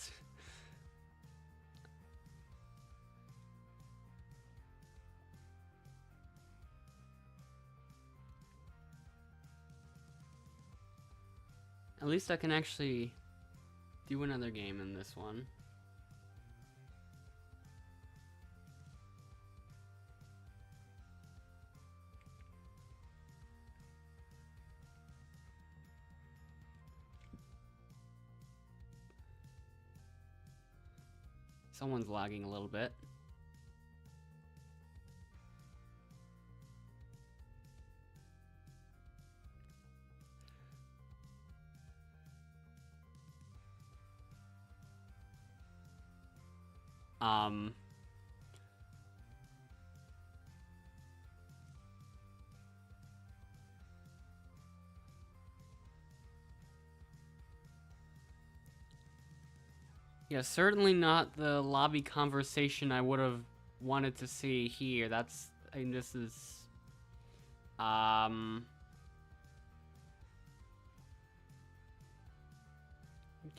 A: At least I can actually do another game in this one. Someone's lagging a little bit. Yeah, certainly not the lobby conversation I would have wanted to see here. I mean, this is... Can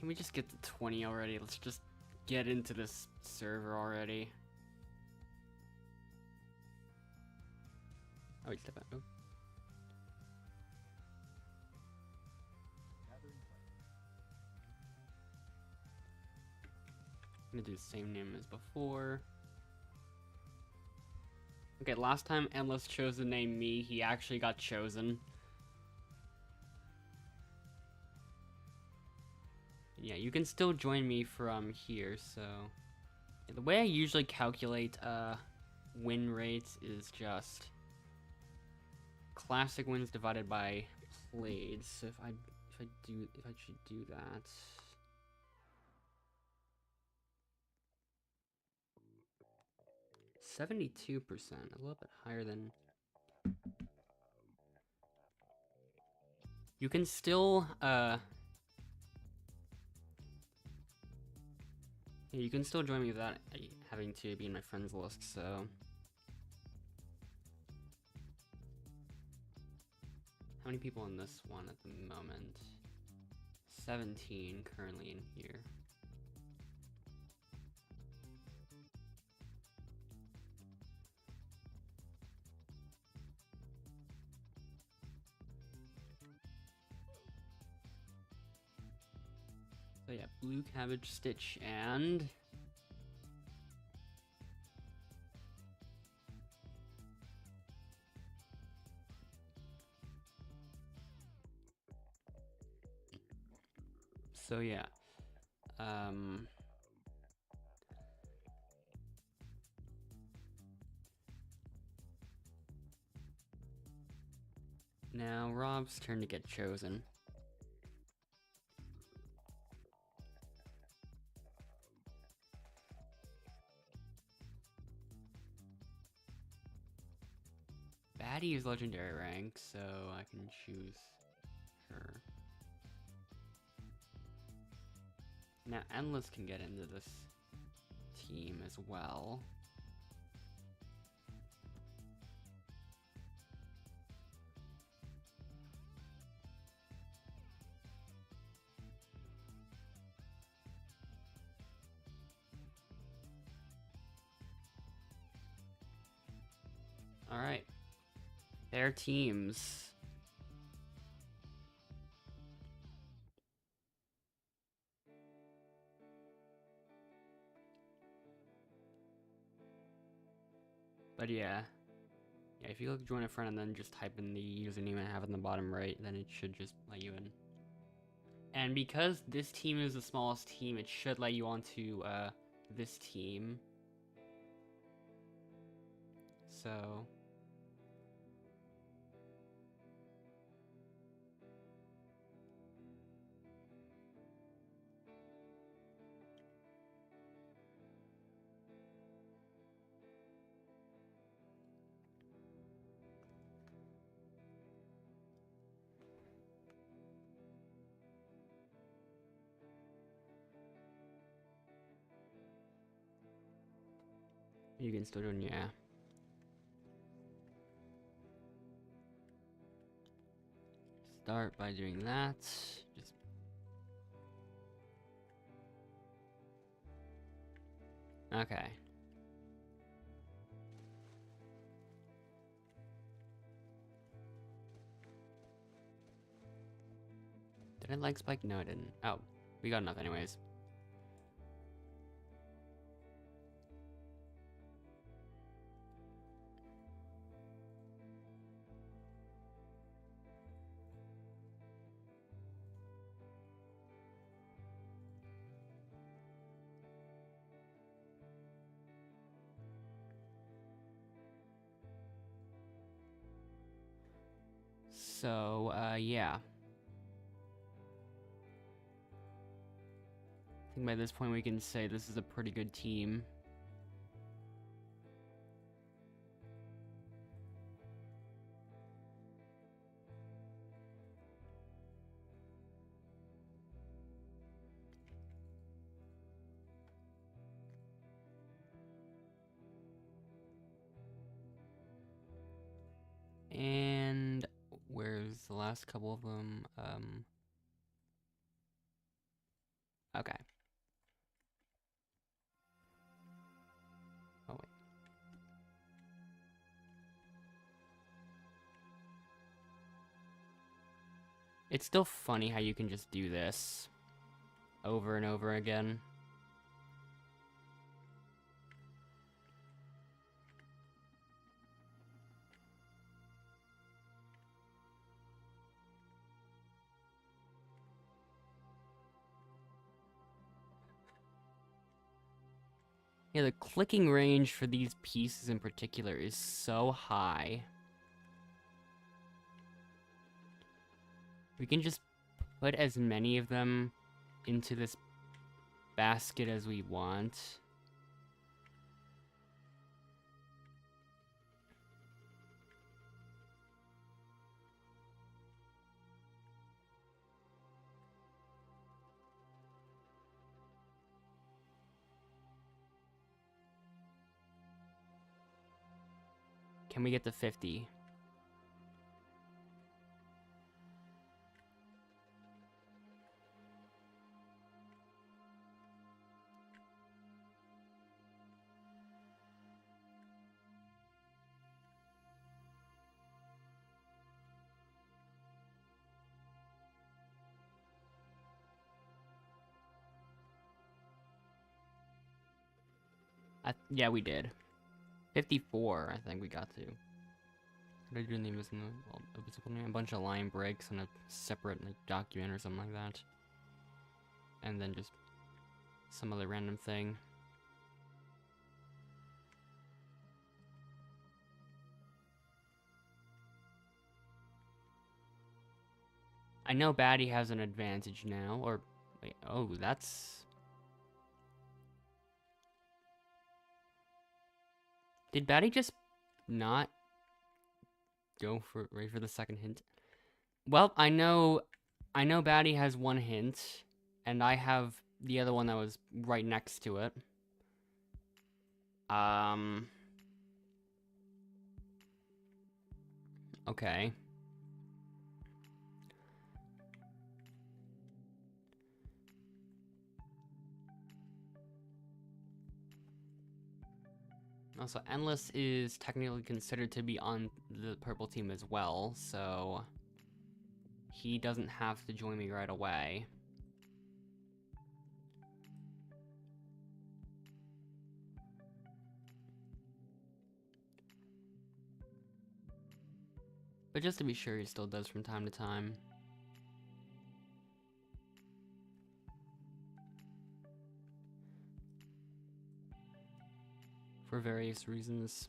A: we just get to 20 already? Let's just get into this server already. Oh, wait, step back. Oh. I'm gonna do the same name as before. Okay, last time Endless chose the name me, he actually got chosen. Yeah, you can still join me from here, so... The way I usually calculate win rates is just classic wins divided by played. So if I should do that. 72%, a little bit higher than... You can still, yeah, you can still join me without having to be in my friends list, so... How many people in this one at the moment? 17 currently in here. So yeah, Blue Cabbage, Stitch, and... So yeah, now Rob's turn to get chosen. Baddie is legendary rank, so I can choose her. Now Endless can get into this team as well. Alright. Their teams. But yeah. Yeah, if you look join a friend and then just type in the username I have in the bottom right, then it should just let you in. And because this team is the smallest team, it should let you onto this team. So... You can still join, yeah. Start by doing that. Just... Okay. Did I like Spike? No, I didn't. Oh, we got enough anyways. So, yeah. I think by this point we can say this is a pretty good team. And where's the last couple of them? Okay. Oh, wait. It's still funny how you can just do this over and over again. Yeah, the clicking range for these pieces in particular is so high. We can just put as many of them into this basket as we want. Can we get to 50? Yeah, we did. 54, I think we got to. What did I do in the invisible name? A bunch of line breaks and a separate like document or something like that. And then just some other random thing. I know Batty has an advantage now, or wait, oh, that's... Did Batty just not go for right for the second hint? Well, I know Batty has one hint, and I have the other one that was right next to it. Okay. Also, Endless is technically considered to be on the purple team as well, so he doesn't have to join me right away. But just to be sure, he still does from time to time. For various reasons.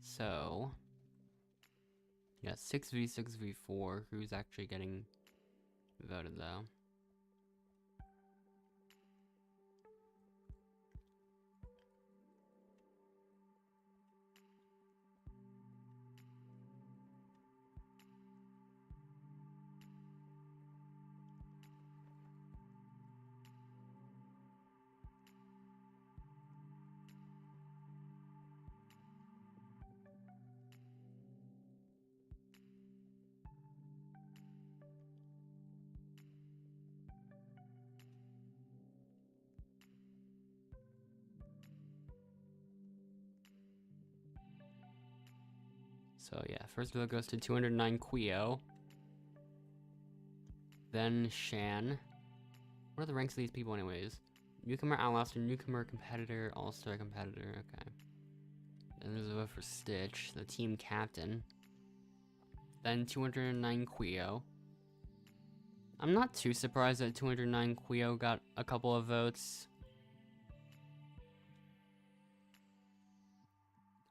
A: So, yeah, 6v6v4. Who's actually getting voted though? So yeah, first vote goes to 209 Quio. Then Shan. What are the ranks of these people anyways? Newcomer, Outlaster, newcomer, competitor, all-star competitor, okay. Then there's a vote for Stitch, the team captain. Then 209 Quio. I'm not too surprised that 209 Quio got a couple of votes.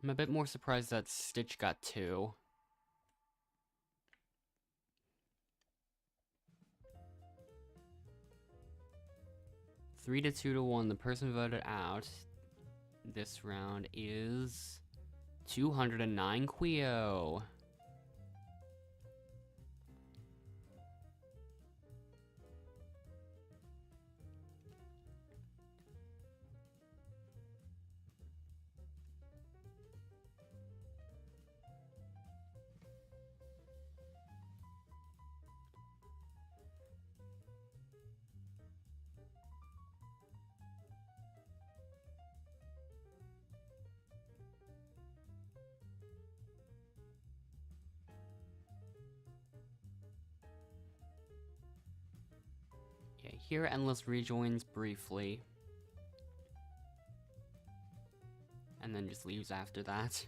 A: I'm a bit more surprised that Stitch got 2. Three to 2 to 1. The person voted out this round is 209 Quio. Here, Endless rejoins briefly. And then just leaves after that.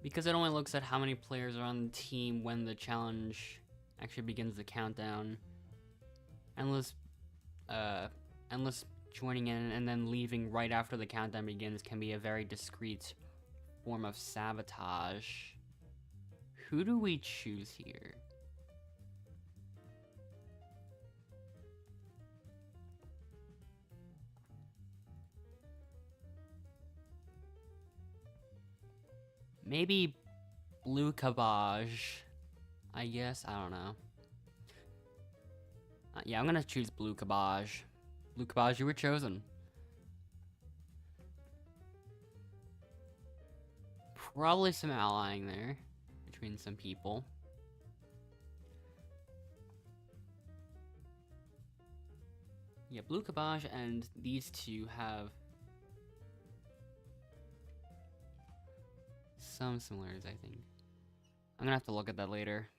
A: Because it only looks at how many players are on the team when the challenge actually begins the countdown. Endless joining in and then leaving right after the countdown begins can be a very discreet form of sabotage. Who do we choose here? Maybe Blue Cabbage. I guess, I don't know. Yeah, I'm gonna choose Blue Cabbage. Blue Cabbage, you were chosen. Probably some allying there between some people. Yeah, Blue Cabbage and these two have some similarities, I think. I'm gonna have to look at that later.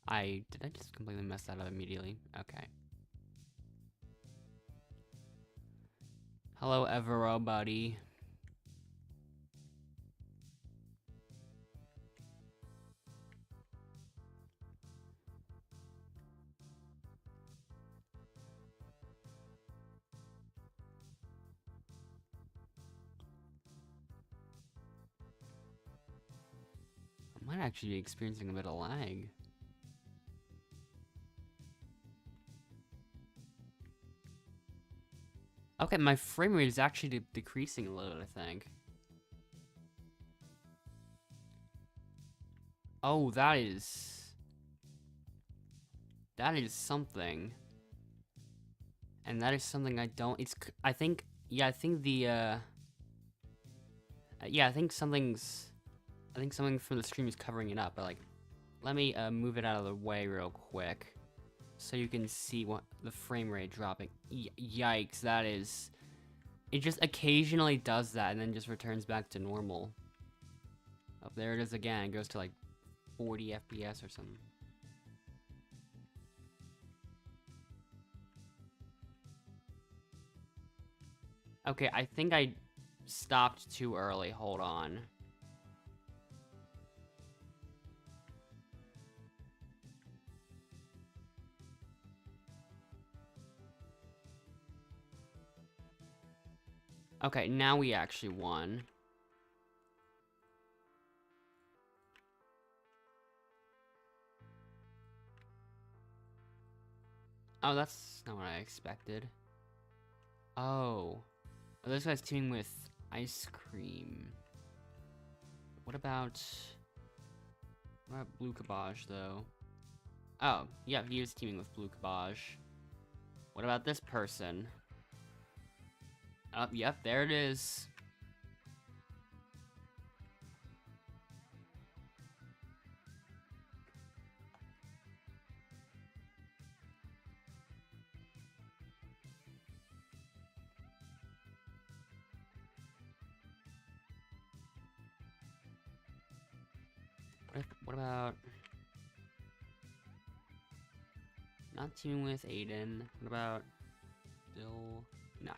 A: Did I just completely mess that up immediately? Okay. Hello, Evero, buddy. I might actually be experiencing a bit of lag. Okay, my frame rate is actually decreasing a little, I think. Oh, that is something. And that is something I don't, I think something from the stream is covering it up, but like, let me move it out of the way real quick. So you can see what the frame rate dropping. Yikes, that is... It just occasionally does that and then just returns back to normal. Oh, there it is again. It goes to like 40 FPS or something. Okay, I think I stopped too early. Hold on. Okay, now we actually won. Oh, that's not what I expected. Oh. Oh, this guy's teaming with ice cream. What about Blue Cabbage, though? Oh, yeah, he is teaming with Blue Cabbage. What about this person? Oh, yep, there it is. What about... Not teaming with Aiden. What about... Bill? No.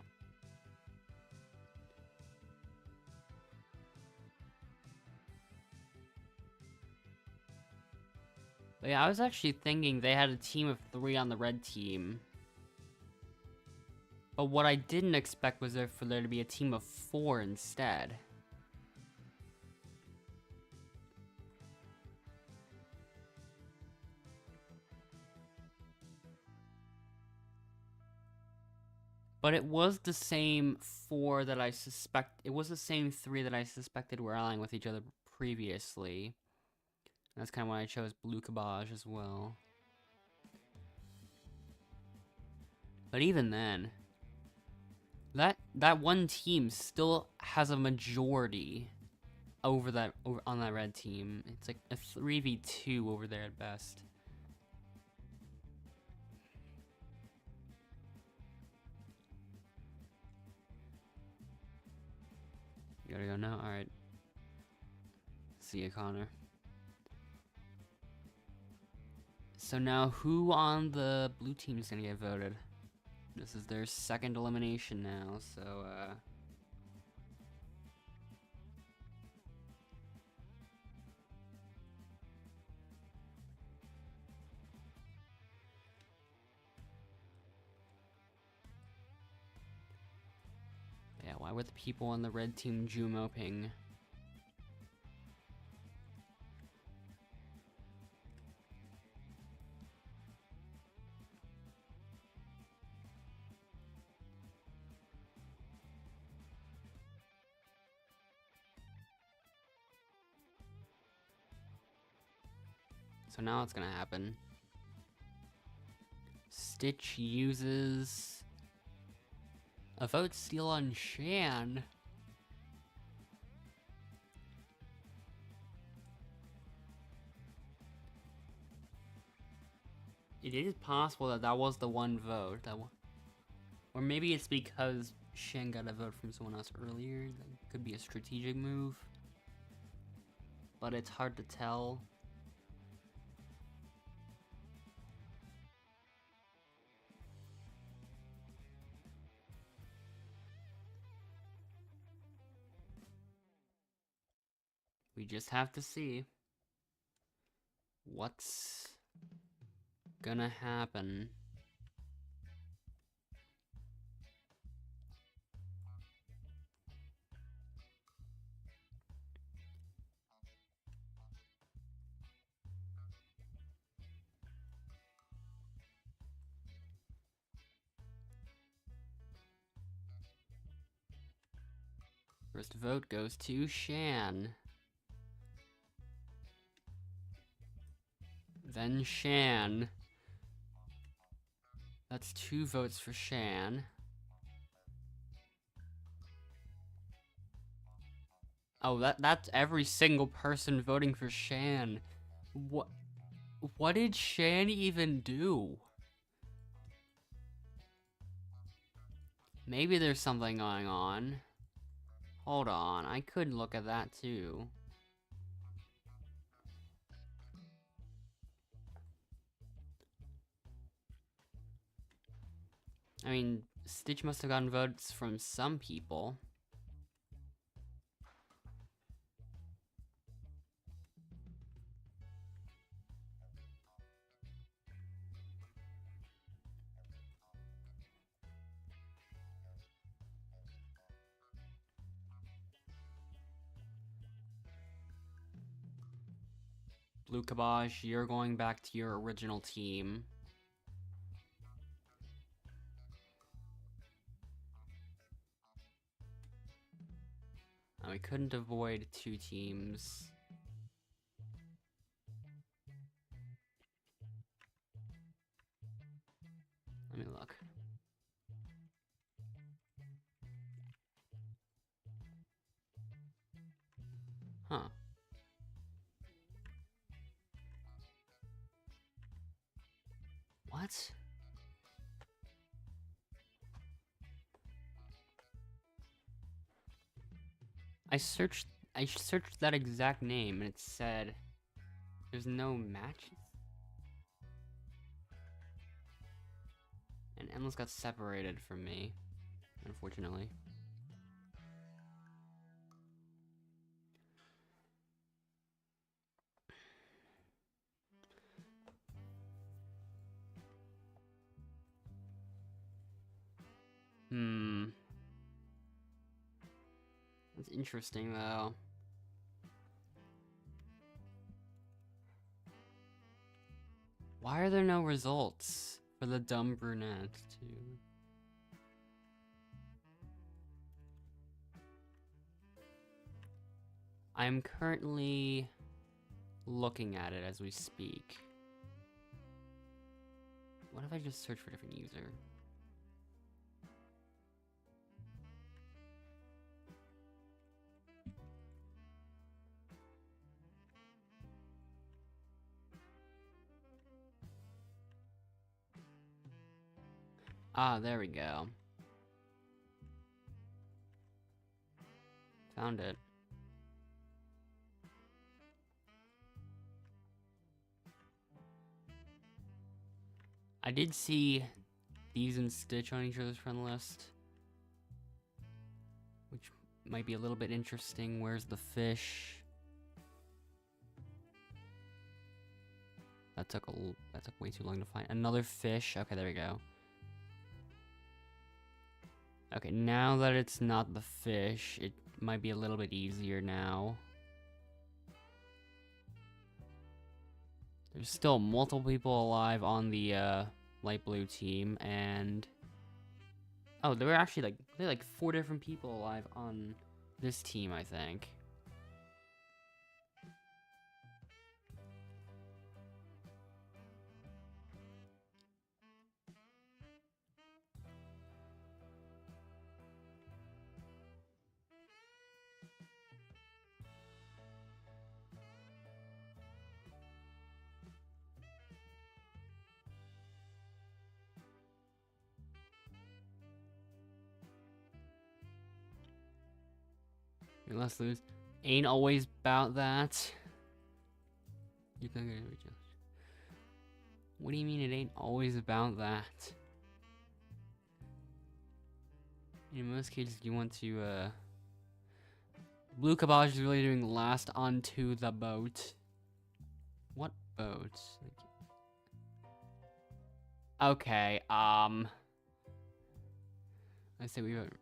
A: But yeah, I was actually thinking they had a team of 3 on the red team. But what I didn't expect was for there to be a team of 4 instead. But it was the same 4 that I suspect... It was the same 3 that I suspected were allying with each other previously. That's kind of why I chose Blue Cabbage as well. But even then, that one team still has a majority over on that red team. It's like a 3v2 over there at best. Gotta go now? Alright. See ya, Connor. So now, who on the blue team is gonna get voted? This is their second elimination now, so, yeah, why were the people on the red team Jumoping? So now what's gonna happen? Stitch uses a vote steal on Shan. It is possible that that was the one vote. Or maybe it's because Shan got a vote from someone else earlier. That could be a strategic move. But it's hard to tell. We just have to see what's gonna happen. First vote goes to Shan. Then Shan. That's 2 votes for Shan. Oh, that's every single person voting for Shan. What did Shan even do? Maybe there's something going on. Hold on, I could look at that too. I mean, Stitch must have gotten votes from some people. Blue Kabosh, you're going back to your original team. We couldn't avoid 2 teams. Let me look. Huh. What? I searched that exact name and it said there's no matches. And Endless got separated from me, unfortunately. That's interesting, though. Why are there no results for the dumb brunette, too? I'm currently looking at it as we speak. What if I just search for a different user? Ah, there we go. Found it. I did see these and Stitch on each other's friend list, which might be a little bit interesting. Where's the fish? That took way too long to find. Another fish. Okay, there we go. Okay, now that it's not the fish, it might be a little bit easier now. There's still multiple people alive on the light blue team, and oh, there were actually like 4 different people alive on this team, I think. Let's lose. Ain't always about that. You think I reach out? What do you mean it ain't always about that? In most cases, you want to, Blue Cabbage is really doing last onto the boat. What boat? Okay, I say we vote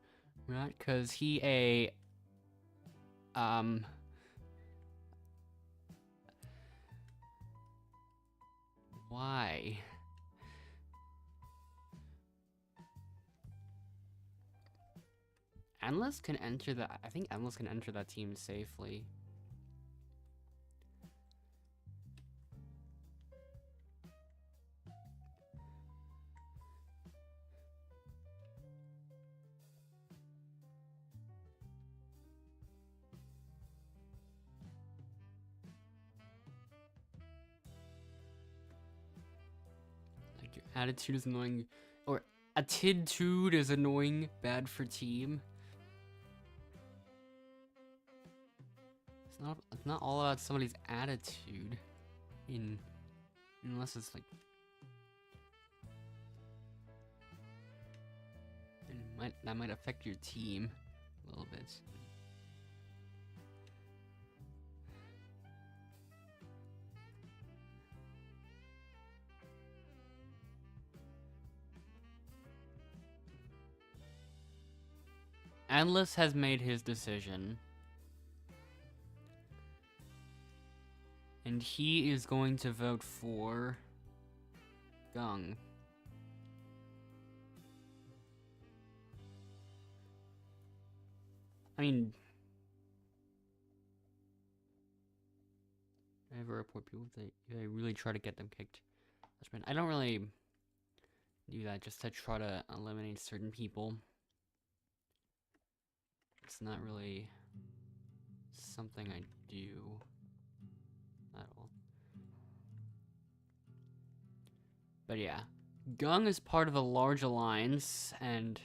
A: Rat, cause he why? Endless can enter that. I think Endless can enter that team safely. Like your attitude is annoying, or attitude is annoying, bad for team. It's not all about somebody's attitude, unless it's like, and that might affect your team a little bit. Endless has made his decision. And he is going to vote for Gung. I mean, I have a report people that I really try to get them kicked. I don't really do that just to try to eliminate certain people. It's not really something I do at all. But yeah, Gung is part of a large alliance, and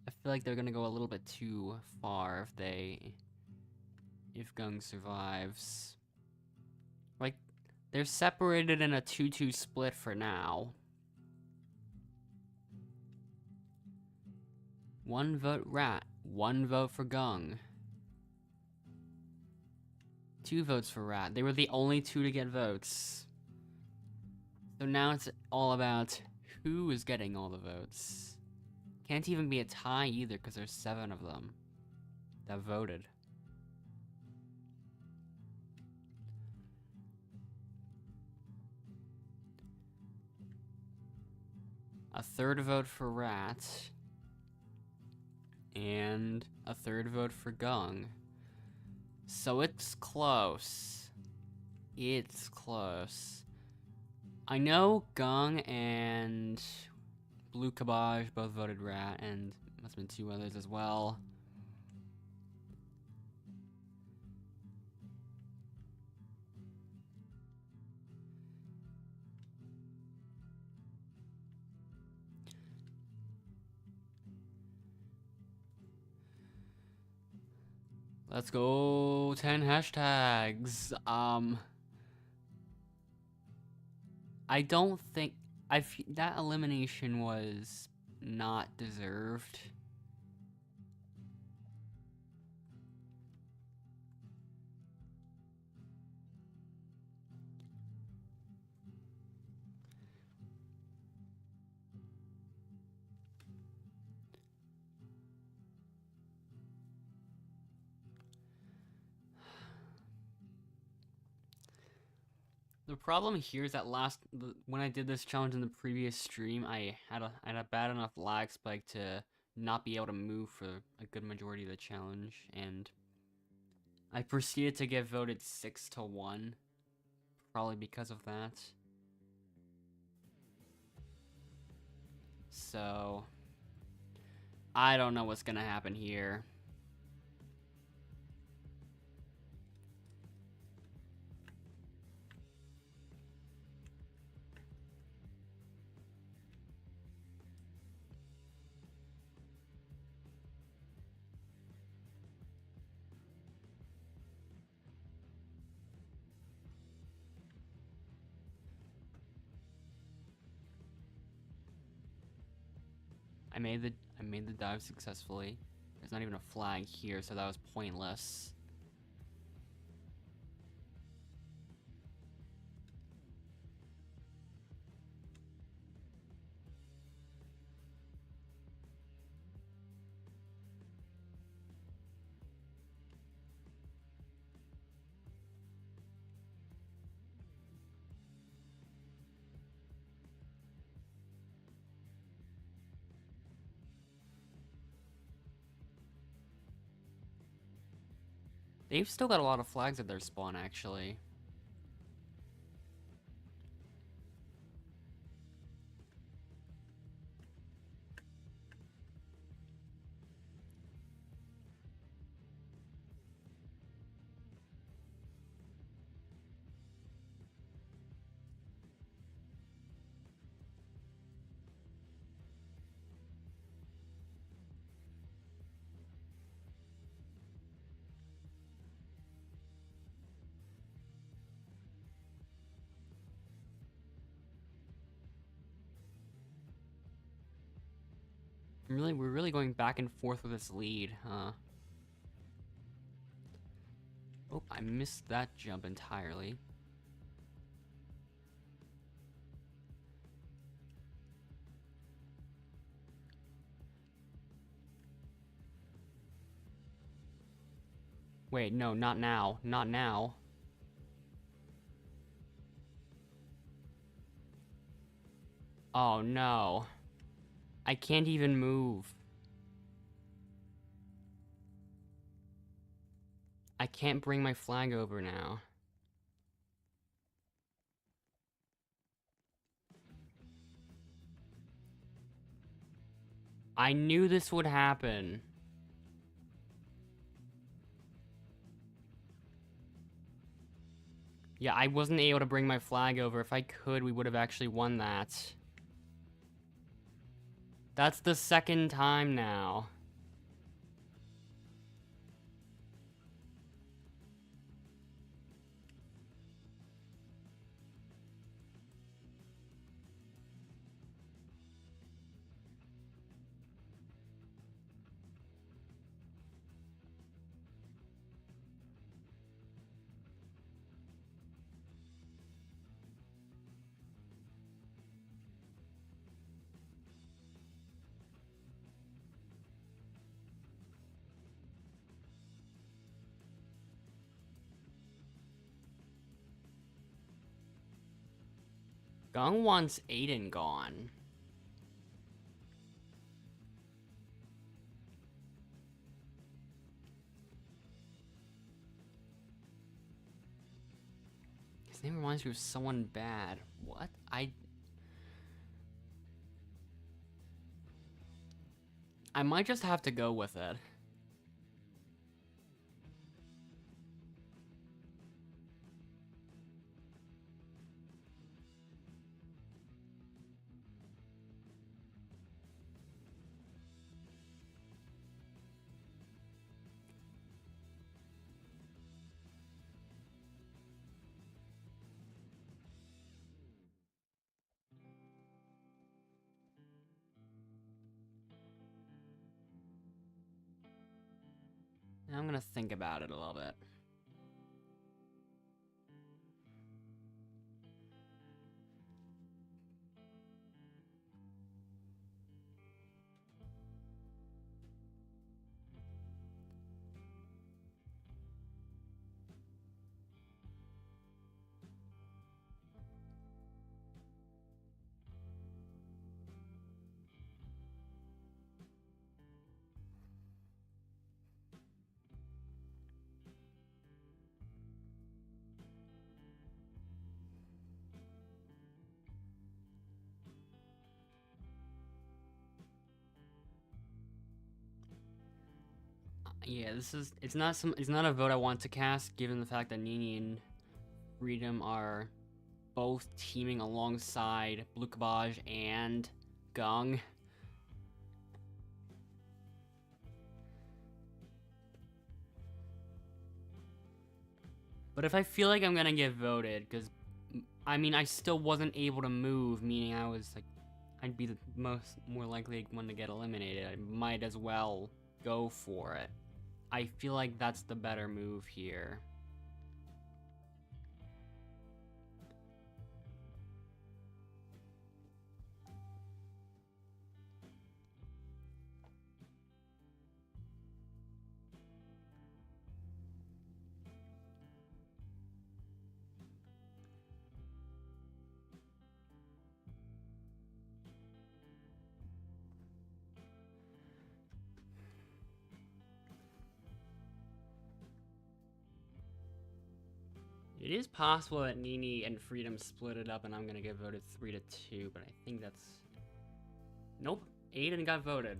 A: I feel like they're gonna go a little bit too far if Gung survives. Like, they're separated in a 2-2 split for now. 1 vote Rat, 1 vote for Gung. 2 votes for Rat. They were the only 2 to get votes. So now it's all about who is getting all the votes. Can't even be a tie either because there's 7 of them that voted. A 3rd vote for Rat. And a 3rd vote for Gung. So it's close. It's close. I know Gung and Blue Cabbage both voted Rat, and must have been 2 others as well. Let's go 10 hashtags. I don't think that elimination was not deserved. The problem here is that when I did this challenge in the previous stream, I had a bad enough lag spike to not be able to move for a good majority of the challenge, and I proceeded to get voted 6-1, probably because of that. So I don't know what's gonna happen here. I made the dive successfully. There's not even a flag here, so that was pointless. They've still got a lot of flags at their spawn, actually. We're really going back and forth with this lead, huh? Oh, I missed that jump entirely. Wait, no, not now. Not now. Oh, no. I can't even move. I can't bring my flag over now. I knew this would happen. Yeah, I wasn't able to bring my flag over. If I could, we would have actually won that. That's the second time now. Gung wants Aiden gone. His name reminds me of someone bad. What? I might just have to go with it. I'm gonna think about it a little bit. Yeah, it's not a vote I want to cast, given the fact that Nini and Freedom are both teaming alongside Blue Cabbage and Gong. But if I feel like I'm gonna get voted, because, I mean, I still wasn't able to move, meaning I was, like, I'd be the more likely one to get eliminated. I might as well go for it. I feel like that's the better move here. It is possible that Nini and Freedom split it up and I'm gonna get voted 3-2, but I think that's... Nope, Aiden got voted.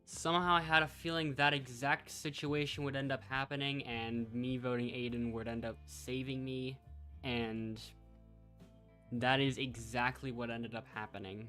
A: Somehow I had a feeling that exact situation would end up happening and me voting Aiden would end up saving me, and that is exactly what ended up happening.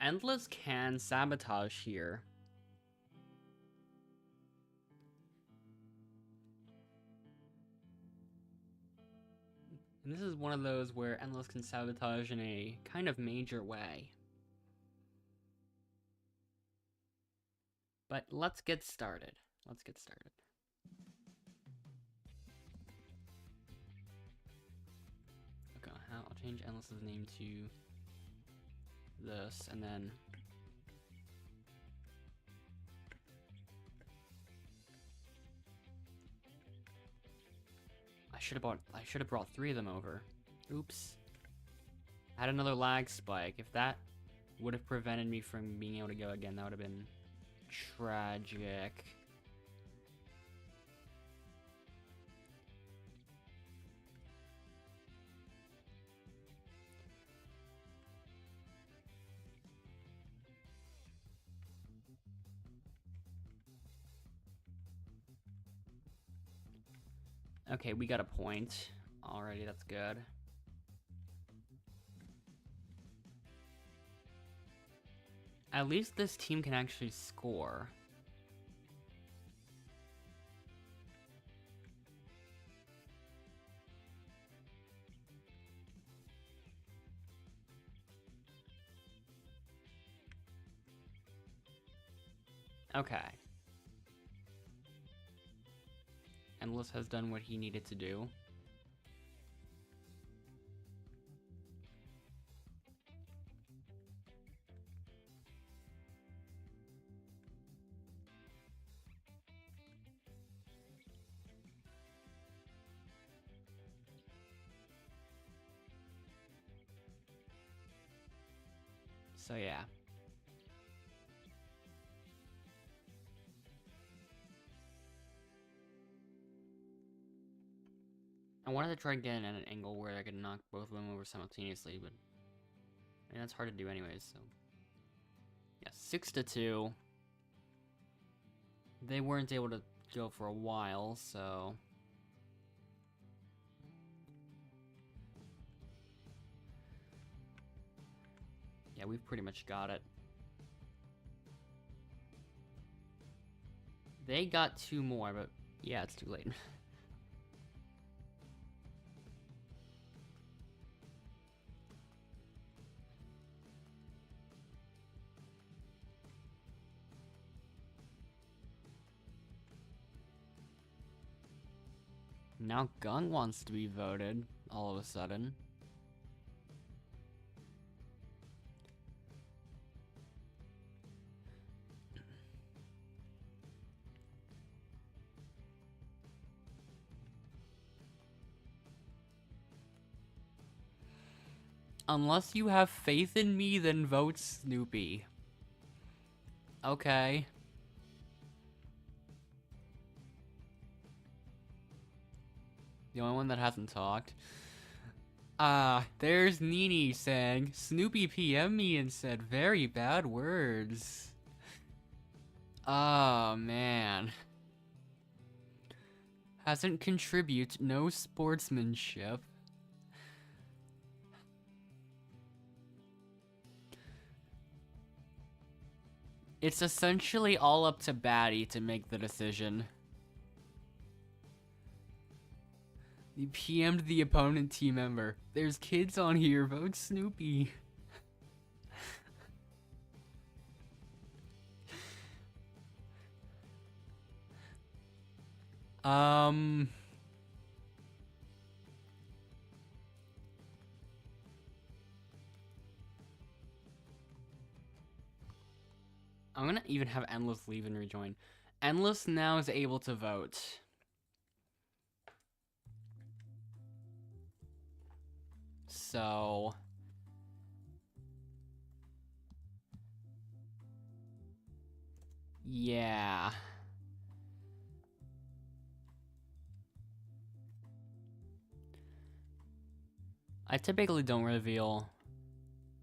A: Endless can sabotage here. And this is one of those where Endless can sabotage in a kind of major way. But let's get started. Let's get started. Okay, I'll change Endless's name to this, and then I should have brought 3 of them over. Oops. I had another lag spike. If that would have prevented me from being able to go again, that would have been tragic. Okay, we got a point. Alrighty, that's good. At least this team can actually score. Okay. Endless has done what he needed to do. So yeah. I wanted to try getting at an angle where I could knock both of them over simultaneously, but And that's hard to do anyways, so. Yeah, 6-2. They weren't able to go for a while, so. Yeah, we've pretty much got it. They got 2 more, but yeah, it's too late. Now Gung wants to be voted, all of a sudden. Unless you have faith in me, then vote Snoopy. Okay. The only one that hasn't talked. There's Nini saying, Snoopy PM'd me and said very bad words. Oh, man. Hasn't contribute, no sportsmanship. It's essentially all up to Batty to make the decision. He PM'd the opponent team member. There's kids on here, vote Snoopy. I'm gonna even have Endless leave and rejoin. Endless now is able to vote. So... yeah. I typically don't reveal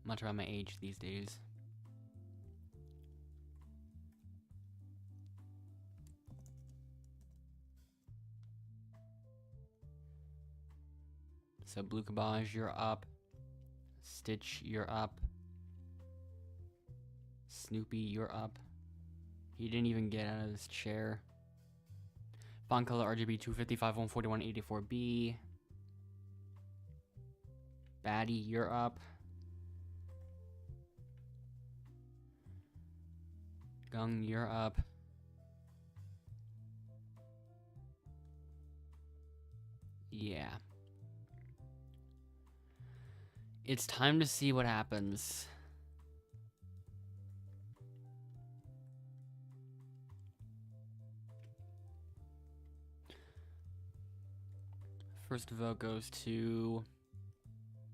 A: much about my age these days. So Blue Cabbage, you're up. Stitch, you're up. Snoopy, you're up. He didn't even get out of his chair. Font color RGB 255 141 84B. Batty, you're up. Gung, you're up. Yeah. It's time to see what happens. First vote goes to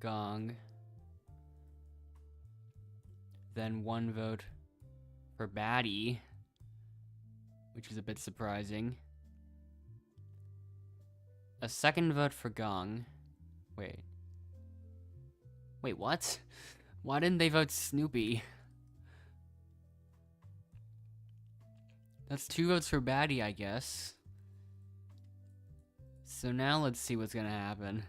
A: Gung. Then 1 vote for Batty, which is a bit surprising. A 2nd vote for Gung. Wait, what? Why didn't they vote Snoopy? That's 2 votes for Batty, I guess. So now let's see what's gonna happen.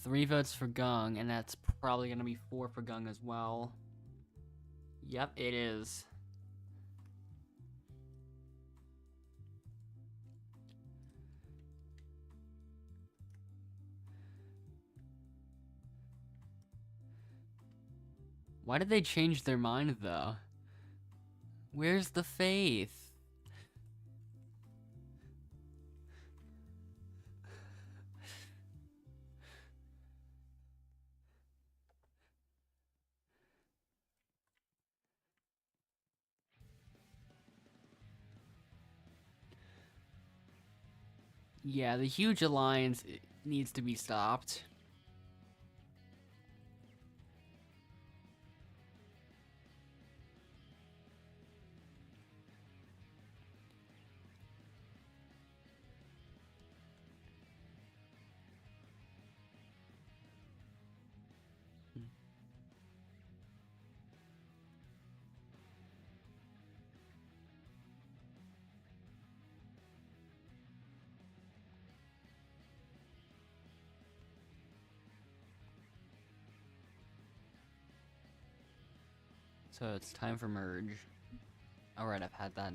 A: 3 votes for Gung, and that's probably gonna be 4 for Gung as well. Yep, it is. Why did they change their mind, though? Where's the faith? Yeah, the huge alliance needs to be stopped. So it's time for merge. Alright, I've had that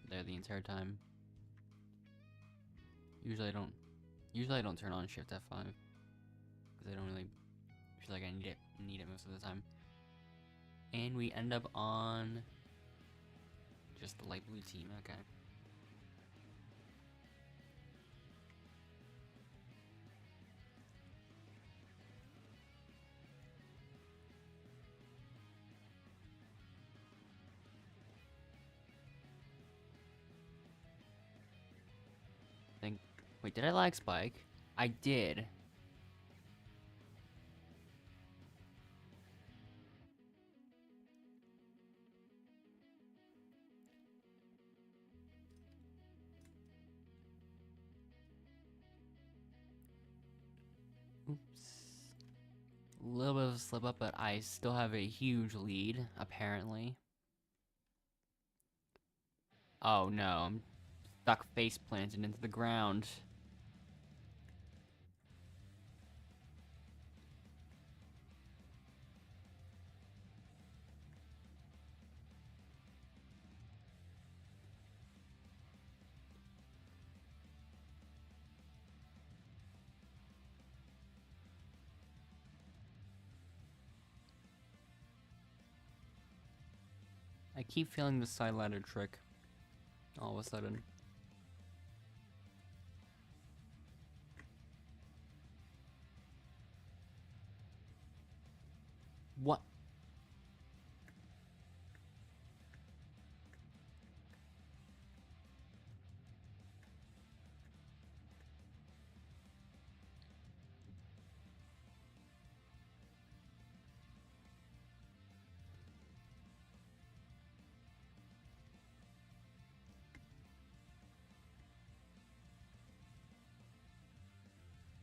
A: there the entire time. Usually I don't turn on Shift F5 because I don't really feel like I need it most of the time. And we end up on just the light blue team. Okay. Wait, did I lag Spike? I did. Oops. A little bit of a slip up, but I still have a huge lead, apparently. Oh no, I'm stuck face planted into the ground. I keep feeling the side ladder trick all of a sudden. What?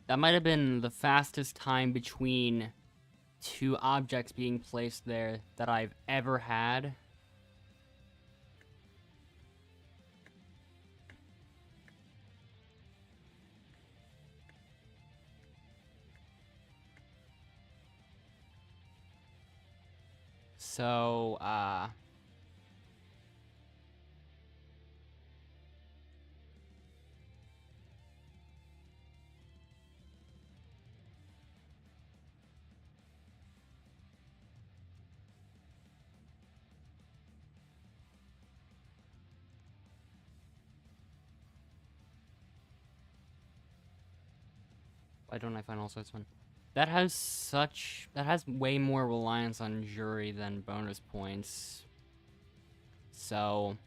A: That might have been the fastest time between two objects being placed there that I've ever had. So, why don't I find all sorts of fun? That has way more reliance on jury than bonus points. So,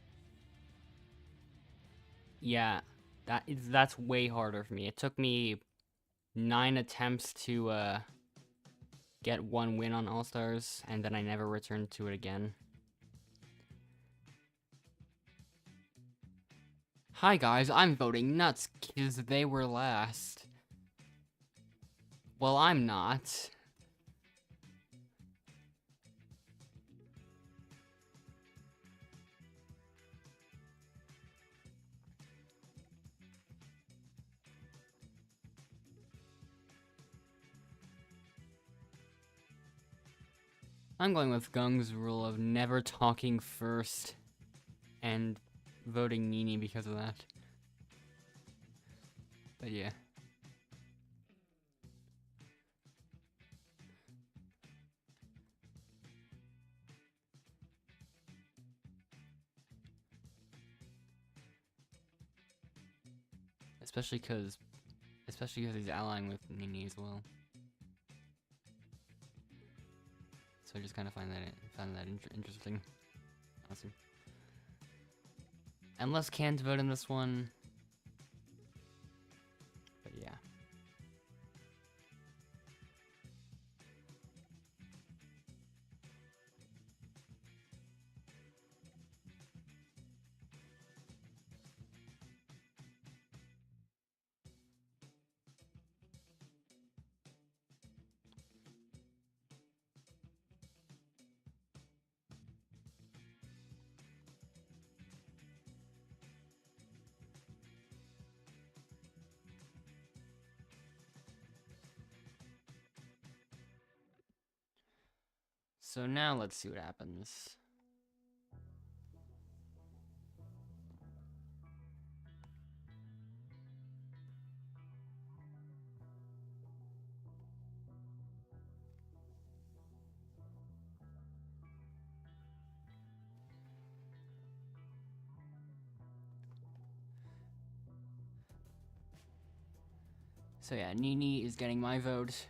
A: yeah, that's way harder for me. It took me 9 attempts to get one win on All Stars, and then I never returned to it again. Hi guys, I'm voting nuts because they were last. Well, I'm not. I'm going with Gung's rule of never talking first and voting Nini because of that. But yeah. Especially because he's allying with Nini as well. So I just kind of find that interesting. Awesome. Unless Can't vote in this one. But yeah. So now let's see what happens. So yeah, Nini is getting my vote.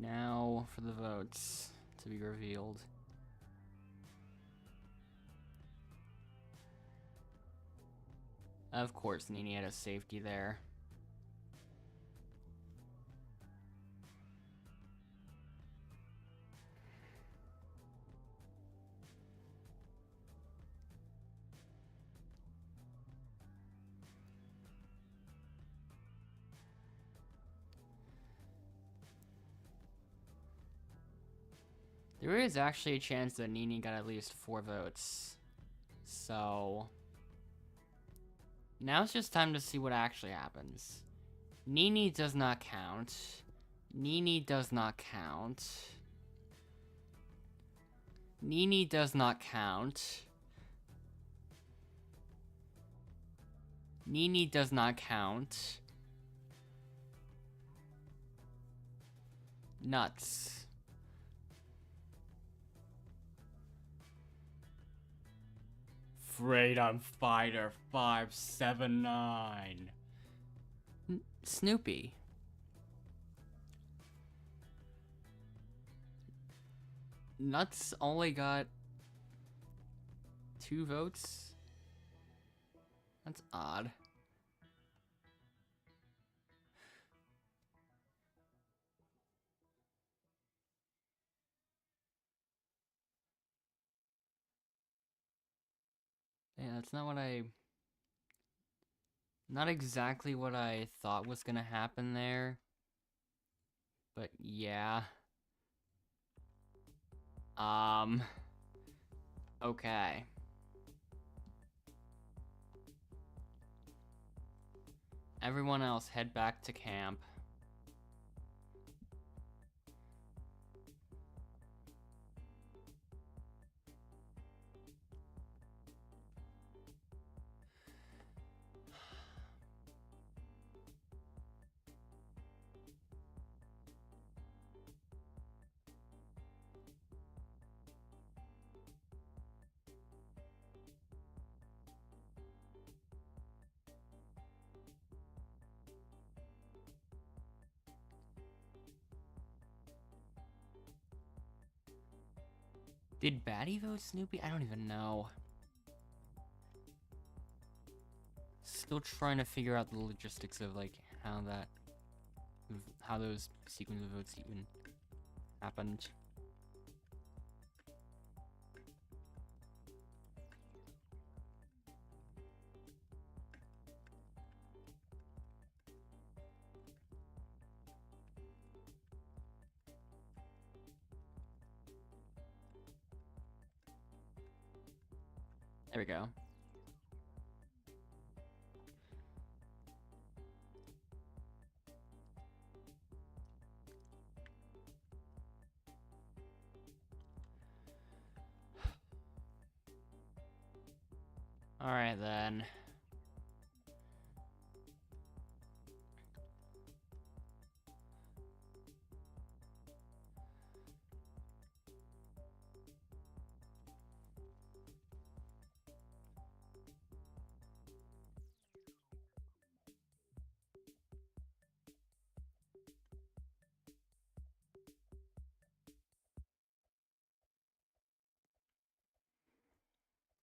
A: Now for the votes to be revealed. Of course, Nini had a safety there. There is actually a chance that Nini got at least 4 votes. So now it's just time to see what actually happens. Nini does not count. Nini does not count. Nini does not count. Nini does not count. Nuts. Freedom Fighter 579. Snoopy. Nuts only got 2 votes? That's odd. Yeah, that's not what I... Not exactly what I thought was gonna happen there. But yeah. Okay. Everyone else head back to camp. Did Batty vote Snoopy? I don't even know. Still trying to figure out the logistics of like how those sequence of votes even happened. There we go. Alright then.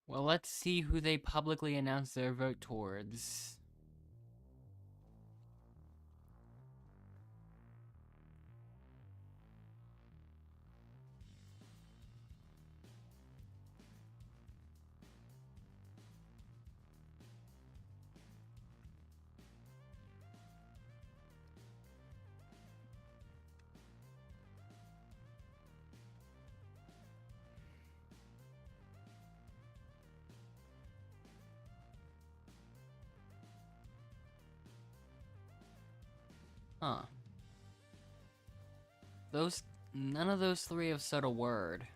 A: Well, let's see who they publicly announce their vote towards. Huh. None of those three have said a word.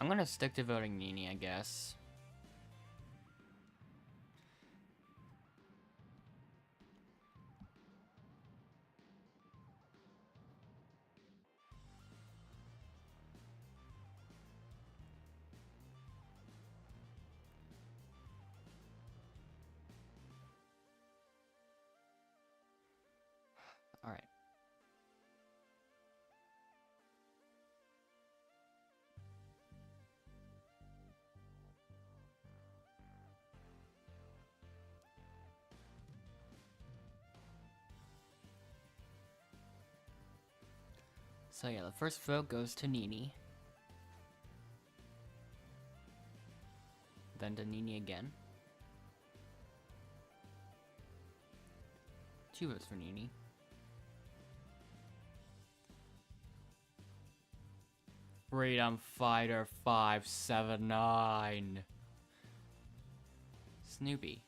A: I'm gonna stick to voting Nini, I guess. Alright. So yeah, the first vote goes to Nini. Then to Nini again. 2 votes for Nini. Freedom Fighter 579. Snoopy.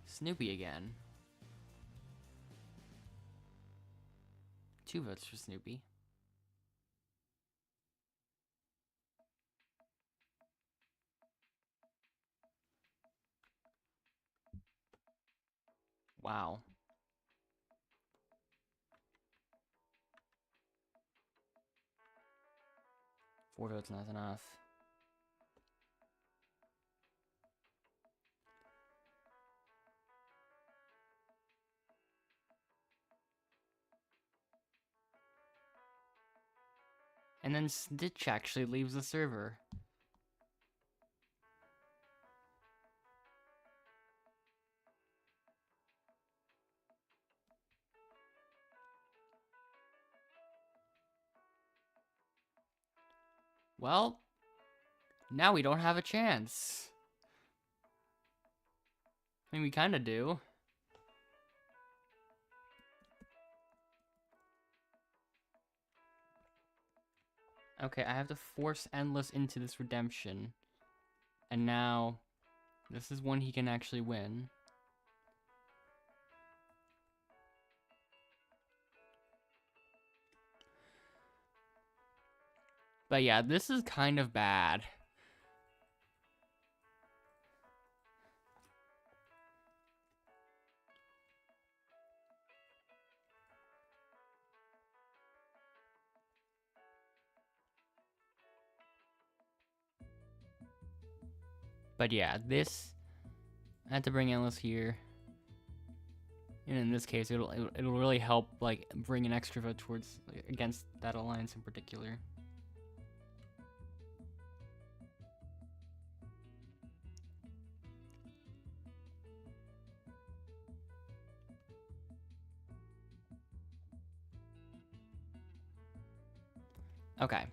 A: Snoopy again. 2 votes for Snoopy. Wow. 4 votes not enough. And then Stitch actually leaves the server. Well, now we don't have a chance. I mean, we kind of do. Okay, I have to force Endless into this redemption. And now, this is one he can actually win. But yeah, this is kind of bad. But yeah, this... I had to bring Endless here. And in this case, it'll really help, like, bring an extra vote towards, like, against that alliance in particular. Okay.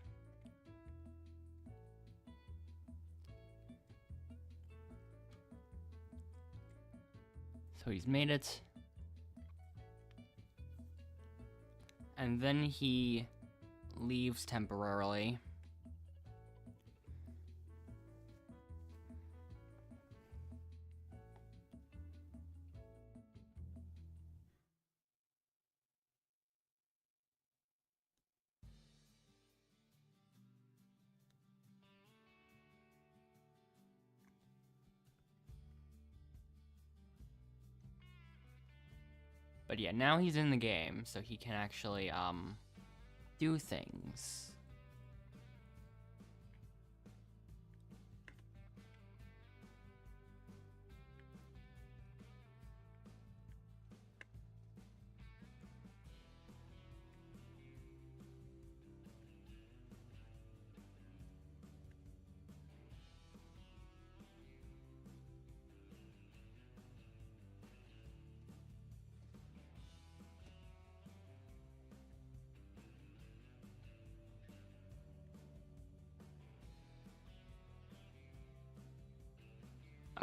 A: So he's made it. And then he leaves temporarily. But yeah, now he's in the game, so he can actually, do things.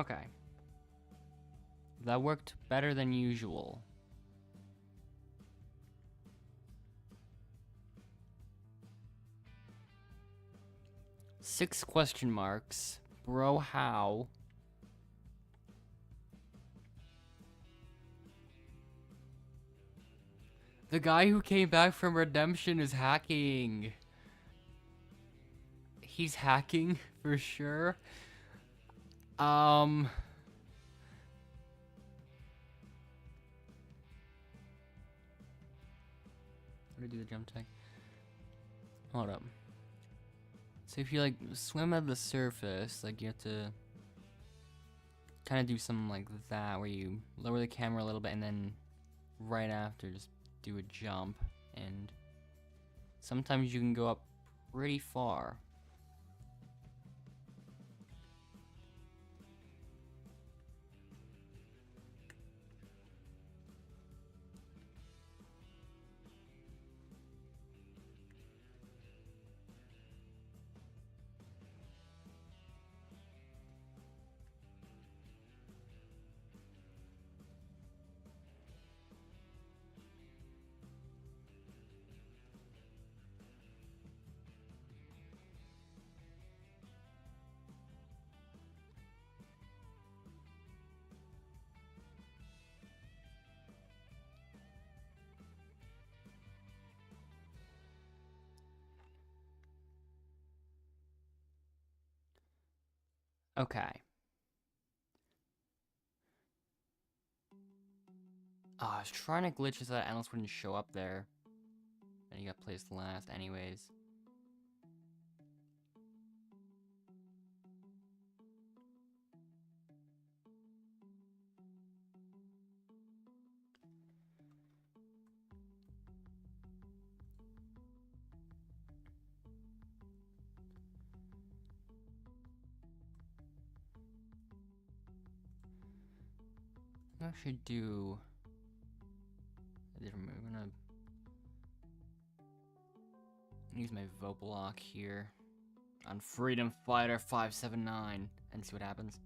A: Okay. That worked better than usual. Six question marks. Bro, how? The guy who came back from redemption is hacking. He's hacking for sure. How do I do the jump tech? Hold up. So if you like swim at the surface, like you have to kind of do something like that where you lower the camera a little bit and then right after just do a jump, and sometimes you can go up pretty far. Okay. Oh, I was trying to glitch so that Endless wouldn't show up there. And he got placed last anyways. I should do a different move. I'm gonna use my vote block here on Freedom Fighter 579 and see what happens.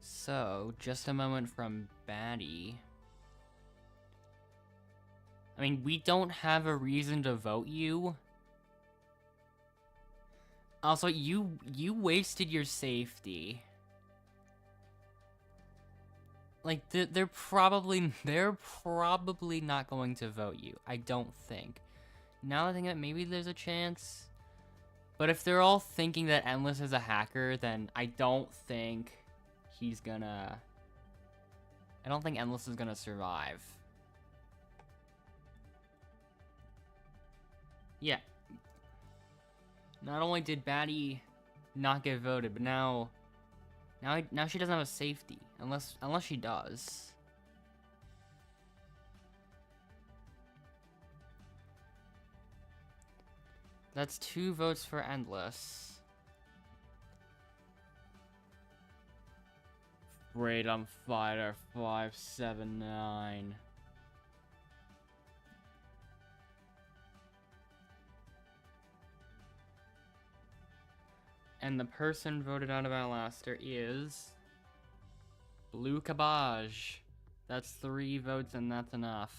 A: So, just a moment from Batty. I mean, we don't have a reason to vote you. Also, you wasted your safety. Like, they're probably not going to vote you. I don't think. Now I think that maybe there's a chance. But if they're all thinking that Endless is a hacker, then I don't think he's gonna... I don't think Endless is gonna survive. Yeah. Not only did Batty not get voted, but now she doesn't have a safety. Unless she does. That's 2 votes for Endless. Freedom Fighter 579. And the person voted out of Outlaster is Blue Cabbage. That's 3 votes and that's enough.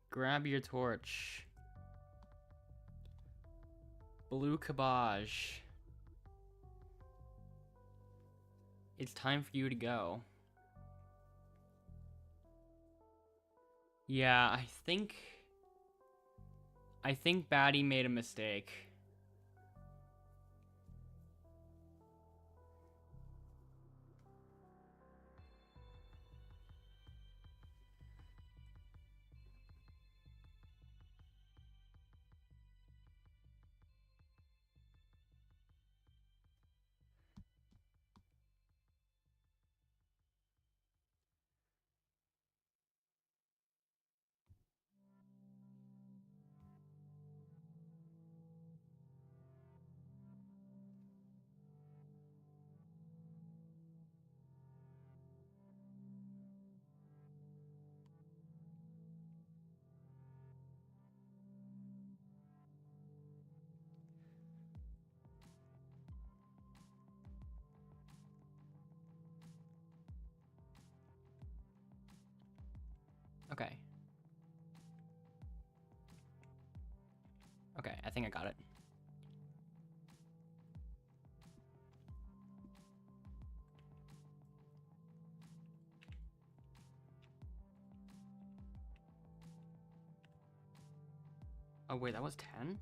A: Grab your torch. Blue Cabbage. It's time for you to go. Yeah, I think Batty made a mistake. Okay. Okay, I think I got it. Oh wait, that was 10?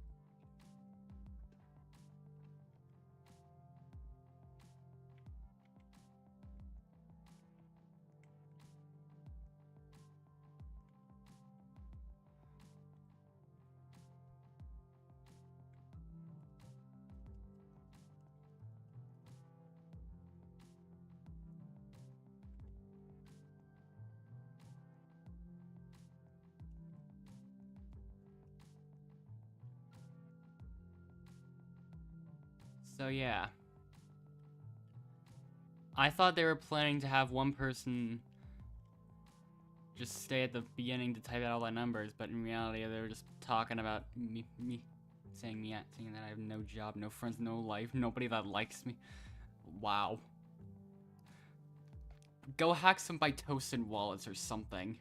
A: So yeah. I thought they were planning to have one person just stay at the beginning to type out all the numbers, but in reality they were just talking about saying that I have no job, no friends, no life, nobody that likes me. Wow. Go hack some Bytosin wallets or something.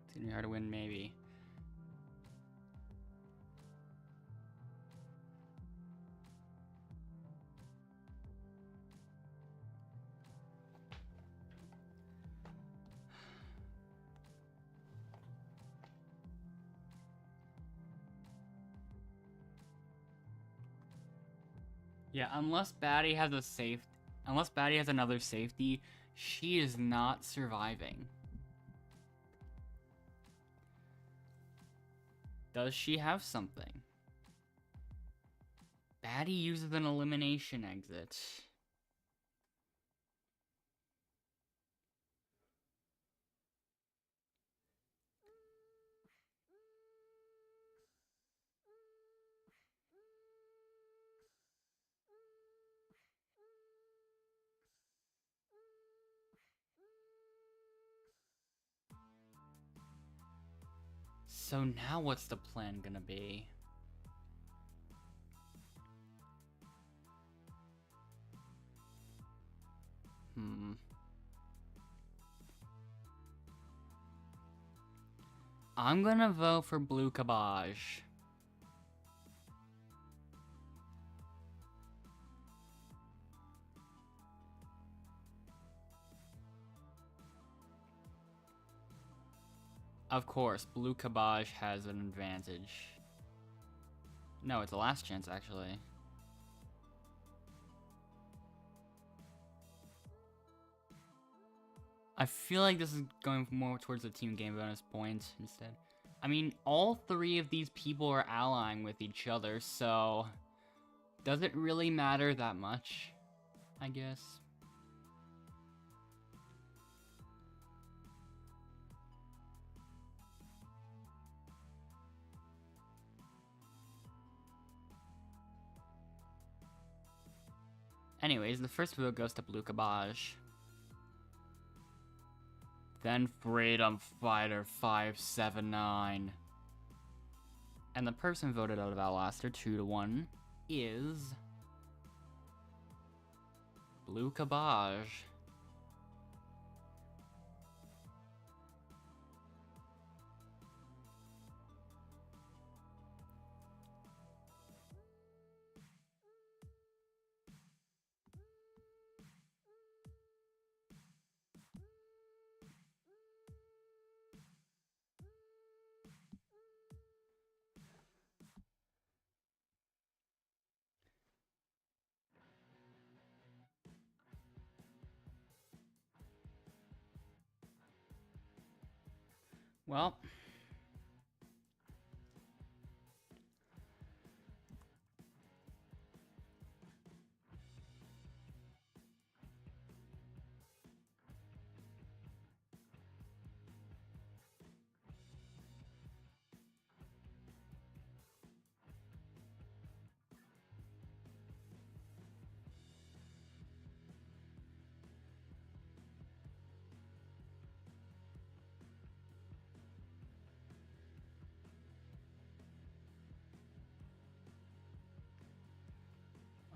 A: It's gonna be hard to win, maybe. Yeah, unless Batty has another safety, she is not surviving. Does she have something? Batty uses an elimination exit. So now what's the plan gonna be? I'm gonna vote for Blue Cabbage. Of course, Blue Cabbage has an advantage. No, it's a last chance, actually. I feel like this is going more towards the team game bonus points instead. I mean, all three of these people are allying with each other, so... does it really matter that much? I guess. Anyways, the first vote goes to Blue Cabbage. Then Freedom Fighter 579. And the person voted out of Outlaster 2-1 is Blue Cabbage. Well,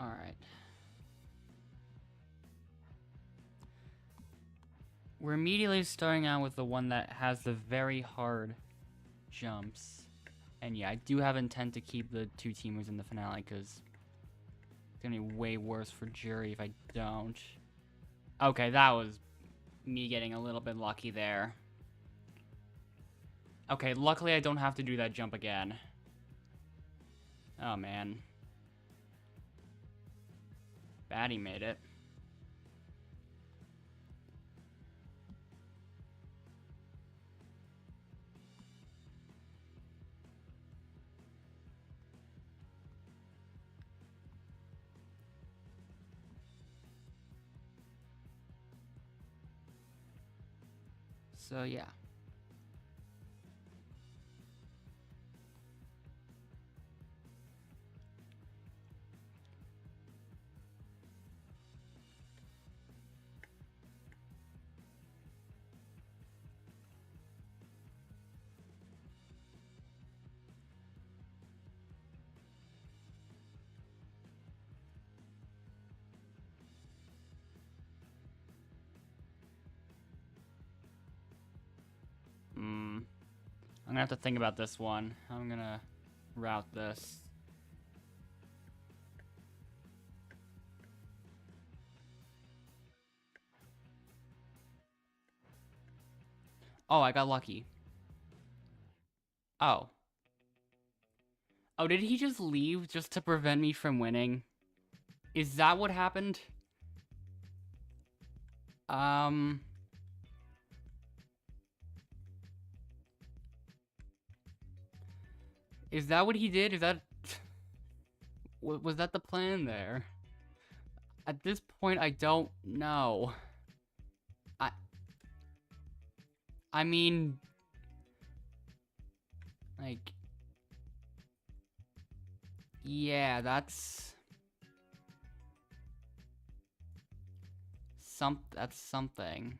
A: alright. We're immediately starting out with the one that has the very hard jumps. And yeah, I do have intent to keep the two teamers in the finale, because it's going to be way worse for Jury if I don't. Okay, that was me getting a little bit lucky there. Okay, luckily I don't have to do that jump again. Oh, man. Batty made it. So, yeah. I'm gonna have to think about this one. I'm gonna route this. Oh, I got lucky. Oh. Oh, did he just leave just to prevent me from winning? Is that what happened? Is that what he did? Is that... was that the plan there? At this point, I don't know. I mean... like... yeah, that's... that's something.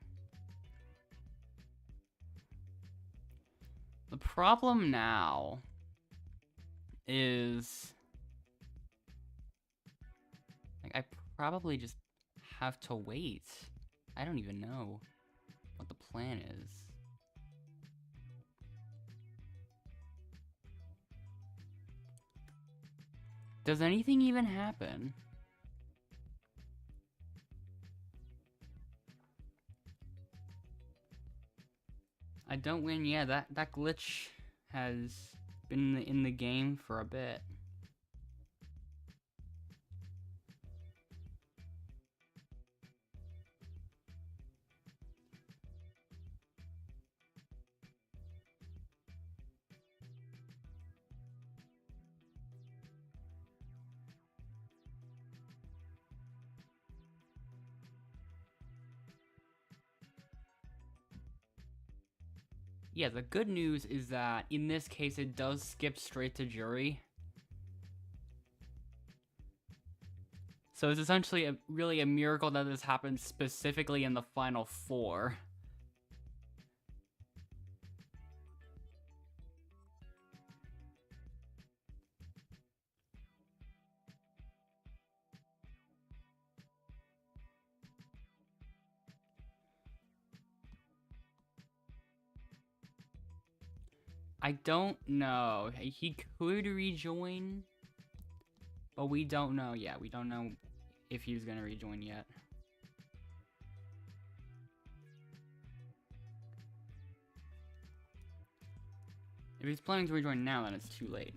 A: The problem now is, like, I probably just have to wait. I don't even know what the plan is. Does anything even happen? I don't win. Yeah, that glitch has been in the game for a bit. Yeah, the good news is that in this case it does skip straight to jury. So it's essentially really a miracle that this happened specifically in the final four. I don't know. He could rejoin, but we don't know yet. We don't know if he's gonna rejoin yet. If he's planning to rejoin now, then it's too late.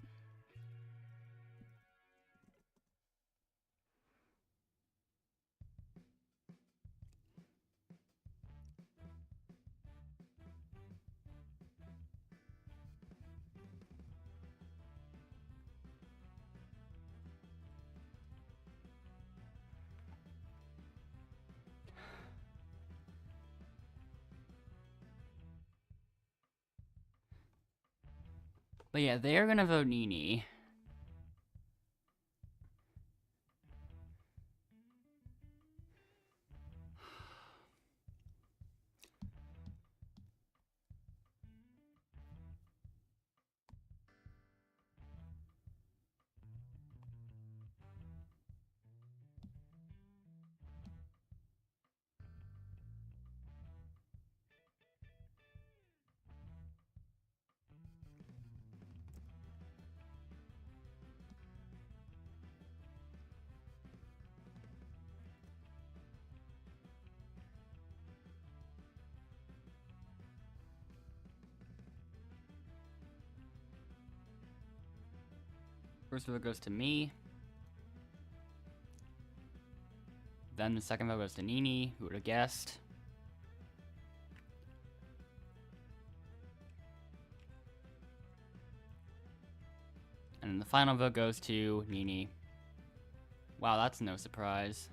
A: But yeah, they're gonna vote Nini. First vote goes to me. Then the second vote goes to Nini. Who would have guessed? And then the final vote goes to Nini. Wow, that's no surprise.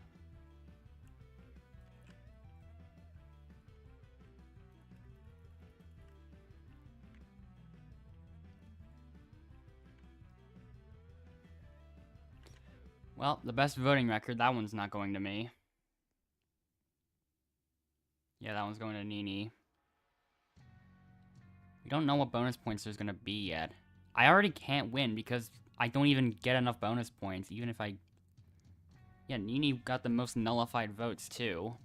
A: Well, the best voting record, that one's not going to me. Yeah, that one's going to Nini. We don't know what bonus points there's gonna be yet. I already can't win because I don't even get enough bonus points, even if I... Yeah, Nini got the most nullified votes, too.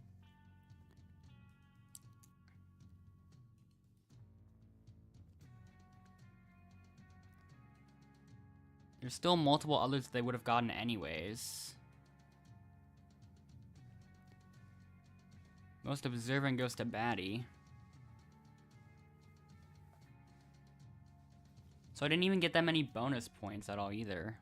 A: There's still multiple others they would have gotten anyways. Most observant goes to Batty. So I didn't even get that many bonus points at all either.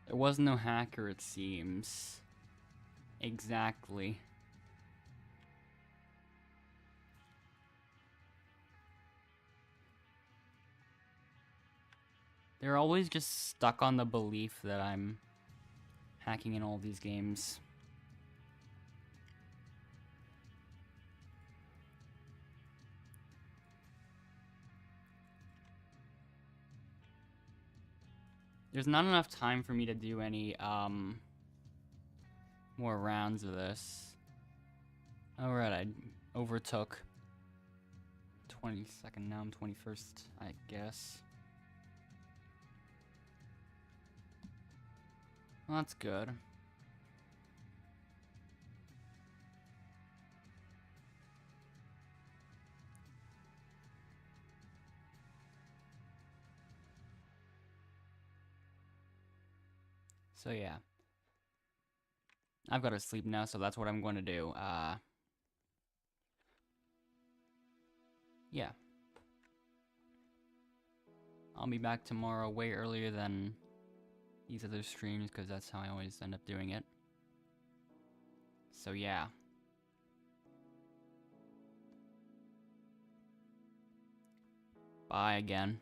A: There was no hacker, it seems. Exactly. They're always just stuck on the belief that I'm hacking in all these games. There's not enough time for me to do any, more rounds of this. Alright, I overtook 22nd, now I'm 21st, I guess. Well, that's good. So yeah. I've got to sleep now, so that's what I'm going to do. Yeah. I'll be back tomorrow way earlier than these other streams, because that's how I always end up doing it. So yeah. Bye again.